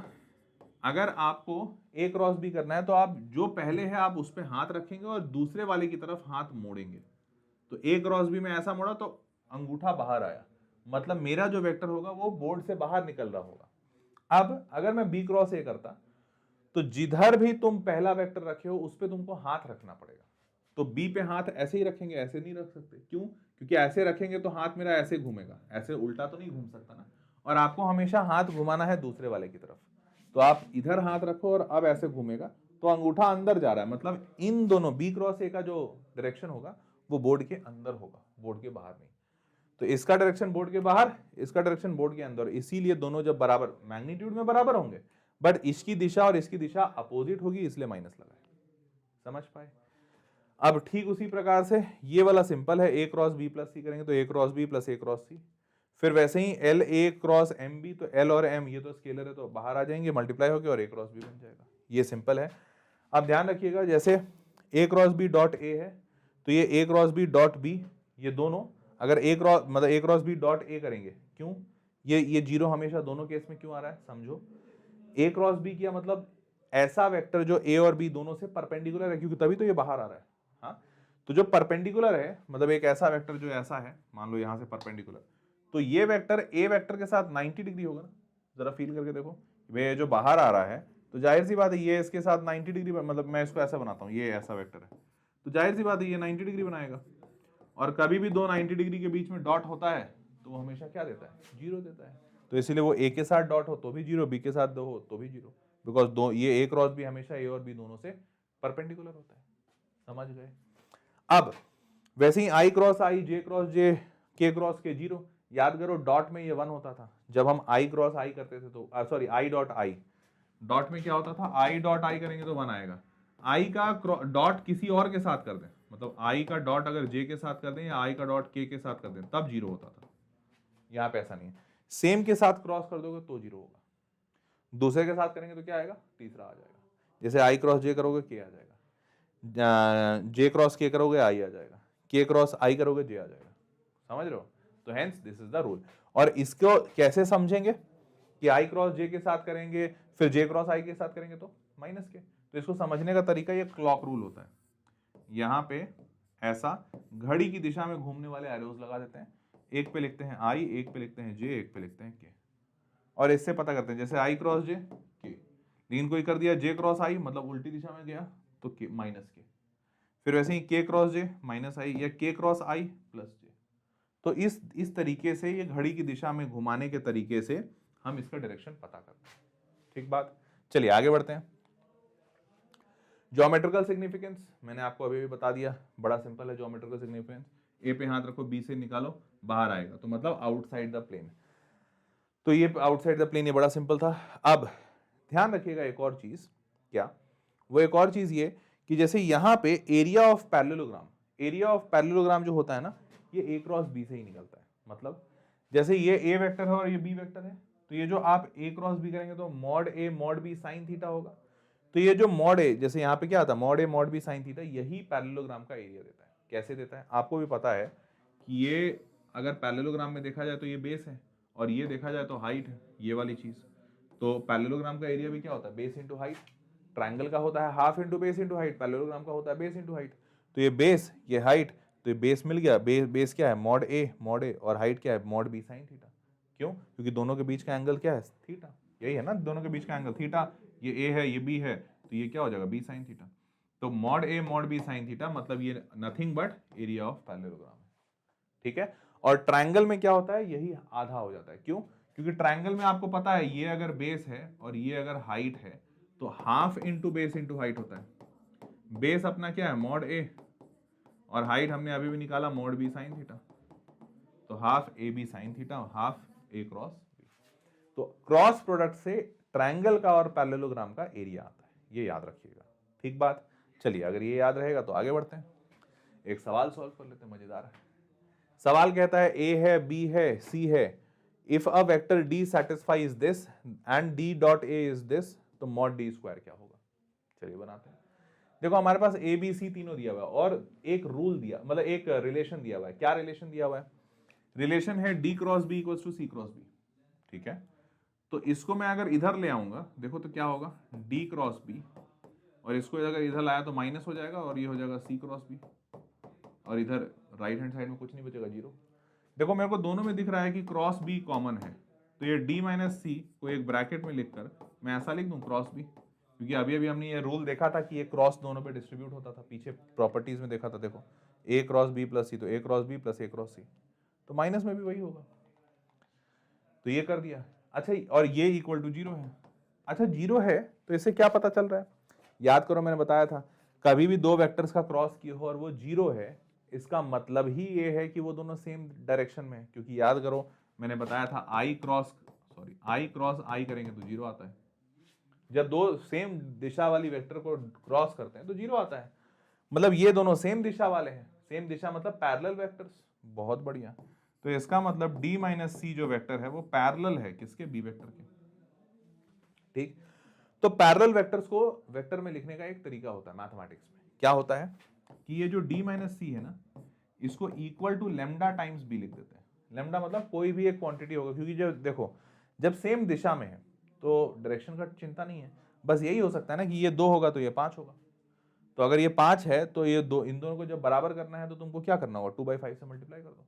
अगर आपको ए क्रॉस बी करना है तो आप जो पहले है आप उस पर हाथ रखेंगे और दूसरे वाले की तरफ हाथ मोड़ेंगे। तो ए क्रॉस बी में ऐसा मोड़ा तो अंगूठा बाहर आया, मतलब मेरा जो वेक्टर होगा वो बोर्ड से बाहर निकल रहा होगा। अब अगर मैं बी क्रॉस ए करता तो जिधर भी तुम पहला वेक्टर रखे हो उस पर तुमको हाथ रखना पड़ेगा। तो बी पे हाथ ऐसे ही रखेंगे, ऐसे नहीं रख सकते। क्यों? क्योंकि ऐसे रखेंगे तो हाथ मेरा ऐसे घूमेगा, ऐसे उल्टा तो नहीं घूम सकता ना। और आपको हमेशा हाथ घुमाना है दूसरे वाले की तरफ। तो आप इधर हाथ रखो और अब ऐसे घूमेगा तो अंगूठा अंदर जा रहा है, मतलब इन दोनों बी क्रॉस ए का जो डायरेक्शन होगा वो बोर्ड के अंदर होगा, बोर्ड के बाहर नहीं। तो इसका डायरेक्शन बोर्ड के बाहर, इसका डायरेक्शन बोर्ड के अंदर, इसीलिए दोनों जब बराबर मैग्नीट्यूड में बराबर होंगे बट इसकी दिशा और इसकी दिशा अपोजिट होगी, इसलिए माइनस लगा है। समझ पाए? अब ठीक उसी प्रकार से ये वाला सिंपल है, A cross B plus C करेंगे तो A cross B plus A cross C. फिर वैसे ही L A cross M B, तो एल और एम ये तो स्केलर है तो बाहर आ जाएंगे, मल्टीप्लाई होकर और ए क्रॉस बी बन जाएगा। ये सिंपल है। अब ध्यान रखिएगा, जैसे ए क्रॉस बी डॉट ए है तो ये ए क्रॉस बी डॉट बी, ये दोनों अगर ए क्रॉस मतलब ए क्रॉस बी डॉट ए करेंगे, क्यों ये जीरो हमेशा दोनों केस में क्यों आ रहा है समझो। ए क्रॉस बी किया मतलब ऐसा वेक्टर जो ए और बी दोनों से परपेंडिकुलर है, क्योंकि तभी तो ये बाहर आ रहा है। हाँ, तो जो परपेंडिकुलर है मतलब एक ऐसा वेक्टर जो ऐसा है, मान लो यहां से परपेंडिकुलर, तो ये वेक्टर ए वेक्टर के साथ 90 डिग्री होगा ना। जरा फील करके देखो, वे जो बाहर आ रहा है तो जाहिर सी बात है ये इसके साथ 90 डिग्री, मतलब मैं इसको ऐसा बनाता हूँ, ये ऐसा वेक्टर है तो जाहिर सी बात है ये 90 डिग्री बनाएगा। और कभी भी दो 90 डिग्री के बीच में डॉट होता है तो वो हमेशा क्या देता है? जीरो देता है। तो इसीलिए वो ए के साथ डॉट हो तो भी जीरो, बी के साथ दो हो तो भी जीरो, बिकॉज दो ये ए क्रॉस बी हमेशा ए और बी दोनों से परपेंडिकुलर होता है। समझ गए? अब वैसे ही आई क्रॉस आई, जे क्रॉस जे, के क्रॉस के, जीरो। याद करो डॉट में ये 1 होता था जब हम आई क्रॉस आई करते थे, तो sorry I dot I, dot में क्या होता था? आई डॉट आई करेंगे तो 1 आएगा। आई का डॉट किसी और के साथ कर दें, मतलब आई का डॉट अगर जे के साथ कर दें या आई का डॉट के साथ कर दें तब जीरो होता था। यहाँ पे ऐसा नहीं है, सेम के साथ क्रॉस कर दोगे तो जीरो होगा, दूसरे के साथ करेंगे तो क्या आएगा? तीसरा आ जाएगा। जैसे आई क्रॉस जे करोगे के आ जाएगा, जे क्रॉस के करोगे आई आ जाएगा, के क्रॉस आई करोगे जे आ जाएगा। समझ रहे हो? तो hence this is the rule. और इसको कैसे समझेंगे कि आई क्रॉस जे के साथ करेंगे फिर जे क्रॉस आई के साथ करेंगे तो माइनस के। तो इसको समझने का तरीका ये क्लॉक रूल होता है। यहाँ पे ऐसा घड़ी की दिशा में घूमने वाले एरोज लगा देते हैं, एक पे लिखते हैं आई, एक पे लिखते हैं जे, एक पे लिखते हैं के, और इससे पता करते हैं जैसे आई क्रॉस जे के, लेकिन कोई कर दिया जे क्रॉस आई मतलब उल्टी दिशा में गया तो के माइनस के, फिर वैसे ही के क्रॉस जे माइनस आई या के क्रॉस आई प्लस जे। तो इस तरीके से ये घड़ी की दिशा में घुमाने के तरीके से हम इसका डायरेक्शन पता करते हैं। ठीक बात? चलिए आगे बढ़ते हैं। ज्योमेट्रिकल सिग्निफिकेंस मैंने आपको अभी भी बता दिया, बड़ा सिंपल है ज्योमेट्रिकल सिग्निफिकेंस। ए पे हाथ रखो, बी से निकालो, बाहर आएगा तो मतलब आउटसाइड द प्लेन। तो ये आउटसाइड द प्लेन, ये बड़ा सिंपल था। अब ध्यान रखिएगा एक और चीज, क्या वो एक और चीज ये कि जैसे यहाँ पे area of parallelogram, area of parallelogram जो होता है ना ये ए क्रॉस बी से ही निकलता है। मतलब जैसे ये ए वेक्टर है और ये बी वेक्टर है, तो ये जो आप ए क्रॉस बी करेंगे तो mod A mod B sine theta होगा। तो ये जो मॉड ए, जैसे यहाँ पे क्या आता है mod A mod B sine theta, यही पैरेललोग्राम का एरिया देता है। कैसे देता है? आपको भी पता है कि ये अगर पैरेललोग्राम में देखा जाए तो ये बेस है और ये देखा जाए तो हाइट है, ये वाली चीज। तो पैरेललोग्राम का एरिया भी क्या होता है? Base into height. ट्राइंगल का होता है half into base into height, parallelogram का होता है बेस इंटू हाइट। तो ये बेस ये हाइट, तो ये बेस मिल गया। बेस क्या है? मॉड ए, और हाइट क्या है? Mod B sine theta. क्यों? क्योंकि दोनों के बीच का एंगल क्या है? थीटा। यही है ना, दोनों के बीच का एंगल थीटा। ये ए है ये बी है तो ये क्या हो जाएगा? B sine theta. तो mod A mod B sine theta मतलब ये nothing but area of parallelogram है। ठीक है? और ट्राइंगल में क्या होता है? यही आधा हो जाता है। क्यों? क्योंकि ट्राइंगल में आपको पता है ये अगर बेस है और ये अगर हाइट है तो half into base into height होता है। बेस अपना क्या है? मॉड ए, और हाइट हमने अभी भी निकाला मॉड बी साइन थीटा, तो half A B sine theta half A cross B. तो क्रॉस प्रोडक्ट से ट्राइंगल का और पैरेललोग्राम का एरिया आता है, ये याद रखिएगा। ठीक बात? चलिए अगर ये याद रहेगा तो आगे बढ़ते हैं, एक सवाल सॉल्व कर लेते हैं, मजेदार है। सवाल कहता है ए है बी है सी है, if a vector D satisfies this and D dot A is this, तो मॉड डी स्क्वायर क्या होगा? चलिए बनाते हैं। देखो हमारे पास ए बी सी तीनों दिया हुआ है और एक रूल दिया, मतलब एक रिलेशन दिया हुआ है। क्या रिलेशन दिया हुआ है? रिलेशन है D cross B equals to C cross B. ठीक है? तो इसको मैं अगर इधर ले आऊंगा, देखो तो क्या होगा, डी क्रॉस बी, और इसको अगर इधर लाया तो माइनस हो जाएगा और ये हो जाएगा सी क्रॉस बी, और इधर राइट हैंड साइड में कुछ नहीं बचेगा, जीरो। देखो मेरे को दोनों में दिख रहा है कि क्रॉस बी कॉमन है, तो ये डी माइनस सी को एक ब्रैकेट में लिखकर मैं ऐसा लिख दूं क्रॉस बी, क्योंकि अभी अभी हमने ये रूल देखा था कि ये क्रॉस दोनों पे डिस्ट्रीब्यूट होता था, पीछे प्रॉपर्टीज में देखा था। देखो ए क्रॉस बी प्लस सी, तो A cross B plus A cross सी, तो माइनस में भी वही होगा, तो ये कर दिया। अच्छा, और ये इक्वल टू जीरो है। अच्छा जीरो है तो इससे क्या पता चल रहा है, याद करो मैंने बताया था कभी भी दो वेक्टर्स का क्रॉस किया हो और वो जीरो है, इसका मतलब ही ये है कि वो दोनों सेम डायरेक्शन में है, क्योंकि याद करो मैंने बताया था आई क्रॉस आई करेंगे तो जीरो आता है, जब दो सेम दिशा वाली वेक्टर को क्रॉस करते हैं तो जीरो आता है, मतलब ये दोनों सेम दिशा वाले हैं, सेम दिशा मतलब पैरेलल वेक्टर्स। बहुत बढ़िया, तो इसका मतलब d माइनस सी जो वेक्टर है वो पैरेलल है किसके, बी वेक्टर के। ठीक, तो पैरेलल वेक्टर्स को वेक्टर में लिखने का एक तरीका होता है मैथमेटिक्स में, क्या होता है कि ये जो d माइनस सी है ना, इसको equal to lambda times B लिख देते हैं। लेमडा मतलब कोई भी एक क्वांटिटी होगा, क्योंकि जब देखो जब सेम दिशा में है तो डायरेक्शन का चिंता नहीं है, बस यही हो सकता है ना कि ये 2 होगा तो ये 5 होगा, तो अगर ये 5 है तो ये दो, इन दोनों को जब बराबर करना है तो तुमको क्या करना होगा, 2/5 से मल्टीप्लाई कर दो।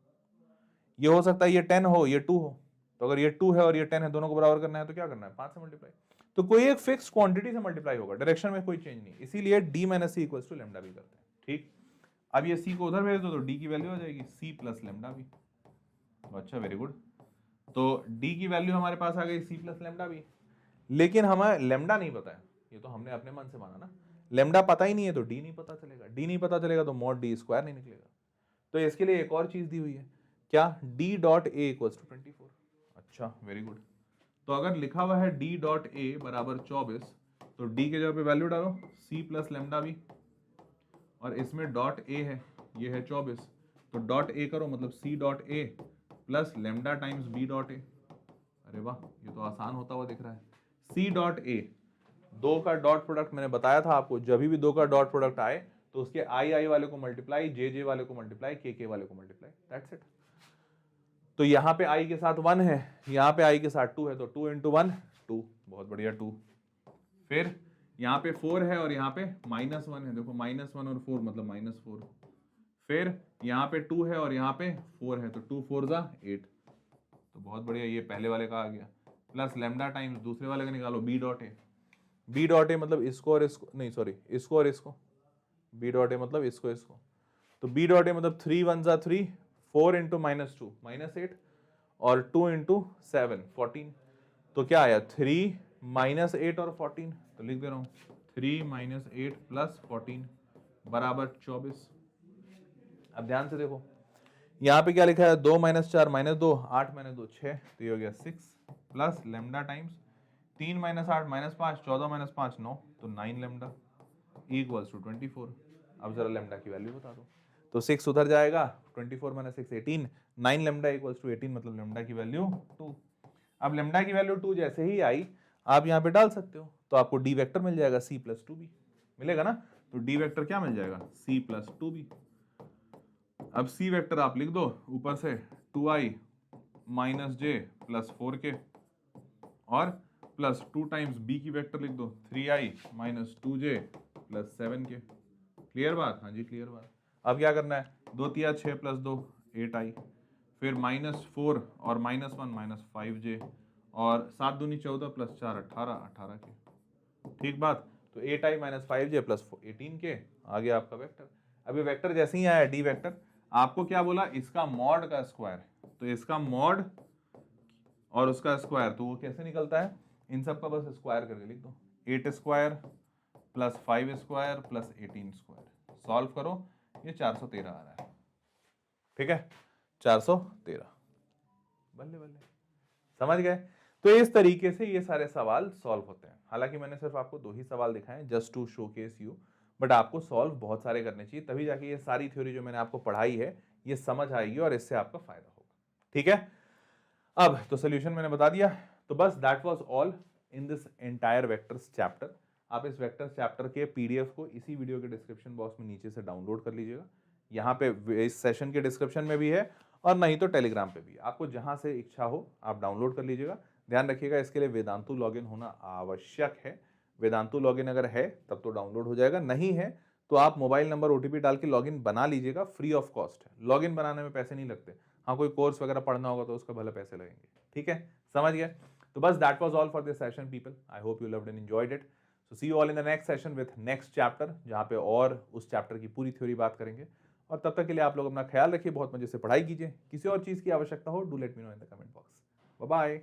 ये हो सकता है ये 10 हो ये 2 हो, तो अगर ये 2 है और ये 10 है, दोनों को बराबर करना है तो क्या करना है, 5 से मल्टीप्लाई। तो कोई एक फिक्स क्वांटिटी से मल्टीप्लाई होगा, डायरेक्शन में कोई चेंज नहीं, इसीलिए d minus C equals to lambda भी करते हैं। ठीक, अब ये c को उधर भेज दो तो d की वैल्यू आ जाएगी c प्लस लेमडा भी। अच्छा वेरी गुड, तो d की वैल्यू हमारे पास आ गई c प्लस लेमडा भी, लेकिन हमें लेमडा नहीं पता है, ये तो हमने अपने मन से माना ना, लेमडा पता ही नहीं है तो d नहीं पता चलेगा, d नहीं पता चलेगा तो मॉड d स्क्वायर नहीं निकलेगा। तो इसके लिए एक और चीज दी हुई है, क्या, d dot A equals to 24। अच्छा वेरी गुड, तो अगर लिखा हुआ है d डॉट ए बराबर 24, तो d के जगह पे वैल्यू डालो c प्लस लेमडा भी, और इसमें डॉट a है, ये है 24, तो डॉट a करो मतलब c dot a plus lambda times b dot a। अरे वाह, ये तो आसान होता हुआ दिख रहा है। c डॉट a, दो का डॉट प्रोडक्ट मैंने बताया था आपको, जब भी दो का डॉट प्रोडक्ट आए तो उसके आई वाले को मल्टीप्लाई, जे वाले को मल्टीप्लाई, के वाले को मल्टीप्लाई, दैट्स इट। तो यहाँ पे i के साथ 1 है, यहाँ पे i के साथ 2 है, तो 2 इंटू 1 2, बहुत बढ़िया 2। फिर यहाँ पे 4 है और यहाँ पे -1 है, देखो -1 और 4 मतलब -4। फिर यहाँ पे 2 है और यहाँ पे 4 है, तो 2 4 जा 8, तो बहुत बढ़िया, ये पहले वाले का आ गया, प्लस लेमडा टाइम्स दूसरे वाले का निकालो b dot A. b dot A मतलब इसको और इसको, नहीं सॉरी इसको और इसको, b डॉट ए मतलब इसको इसको, तो b डॉट ए मतलब 3 1 जा 3, 4 इंटू -2 -8, और 2 इंटू 7 14, तो क्या आया 3 -8 और 14, तो लिख दे रहा हूँ 3 - 8 प्लस 14 बराबर 24। अब ध्यान से देखो यहाँ पे क्या लिखा है, 2 - 4 -2 8 - 2 6, तो ये हो गया 6 प्लस लेमडा टाइम्स 3 - 8 -5 14 - 5 9, तो 9 लेमडा इक्वल्स टू 24। अब जरा लेमडा की वैल्यू बता दो, तो 6 उधर जाएगा, 24 - 6 18, 9 लेमडा इक्वल्स टू 18, मतलब लेमडा की वैल्यू 2। अब लेमडा की वैल्यू 2 जैसे ही आई आप यहाँ पे डाल सकते हो, तो आपको डी वेक्टर मिल जाएगा c प्लस 2b मिलेगा ना, तो डी वेक्टर क्या मिल जाएगा, c प्लस 2b। अब c वेक्टर आप लिख दो ऊपर से 2i minus j plus 4k, और प्लस 2 टाइम्स b की वेक्टर लिख दो 3i minus 2j plus 7k। Clear बात, हाँ जी क्लियर बात। अब क्या करना है, 2 तिया 6 प्लस 2 8i, फिर -4 और -1 -5j, और 7 दूनी 14 प्लस 4 18k। ठीक बात, तो 8i minus 5j plus 18k आ गया आपका वेक्टर। अभी वेक्टर जैसे ही आया डी वेक्टर, आपको क्या बोला, इसका मॉड का स्क्वायर, तो इसका मॉड और उसका स्क्वायर, तो वो कैसे निकलता है, इन सब का बस स्क्वायर करके लिख दो, 8 square plus 5 square plus 18 square, solve करो, ये 413 आ रहा है। ठीक है 413, बल्ले बल्ले, समझ गए। तो इस तरीके से ये सारे सवाल सॉल्व होते हैं। हालांकि मैंने सिर्फ आपको 2 ही सवाल दिखाए just to showcase you, but आपको सॉल्व बहुत सारे करने चाहिए, तभी जाके ये सारी थ्योरी जो मैंने आपको पढ़ाई है ये समझ आएगी और इससे आपका फायदा होगा। ठीक है, अब तो सोल्यूशन मैंने बता दिया, तो बस that was all in this entire vectors chapter. आप इस वेक्टर्स चैप्टर के पीडीएफ को इसी वीडियो के डिस्क्रिप्शन बॉक्स में नीचे से डाउनलोड कर लीजिएगा, यहाँ पे इस सेशन के डिस्क्रिप्शन में भी है और नहीं तो टेलीग्राम पे भी, आपको जहां से इच्छा हो आप डाउनलोड कर लीजिएगा। ध्यान रखिएगा, इसके लिए वेदांतु लॉगिन होना आवश्यक है। वेदांतु लॉगिन अगर है तब तो डाउनलोड हो जाएगा, नहीं है तो आप मोबाइल नंबर ओटीपी डाल के लॉगिन बना लीजिएगा, फ्री ऑफ कॉस्ट है। लॉगिन बनाने में पैसे नहीं लगते। हाँ, कोई कोर्स वगैरह पढ़ना होगा तो उसका भले पैसे लगेंगे। ठीक है, समझ गए? तो बस that was all for this session people. I hope you loved and enjoyed it. So see you all in the next session with next chapter, जहां पे और उस चैप्टर की पूरी थ्योरी बात करेंगे। और तब तक के लिए आप लोग अपना ख्याल रखिए, बहुत मजे से पढ़ाई कीजिए। किसी और चीज की आवश्यकता हो, do let me know in the comment box. Bye bye.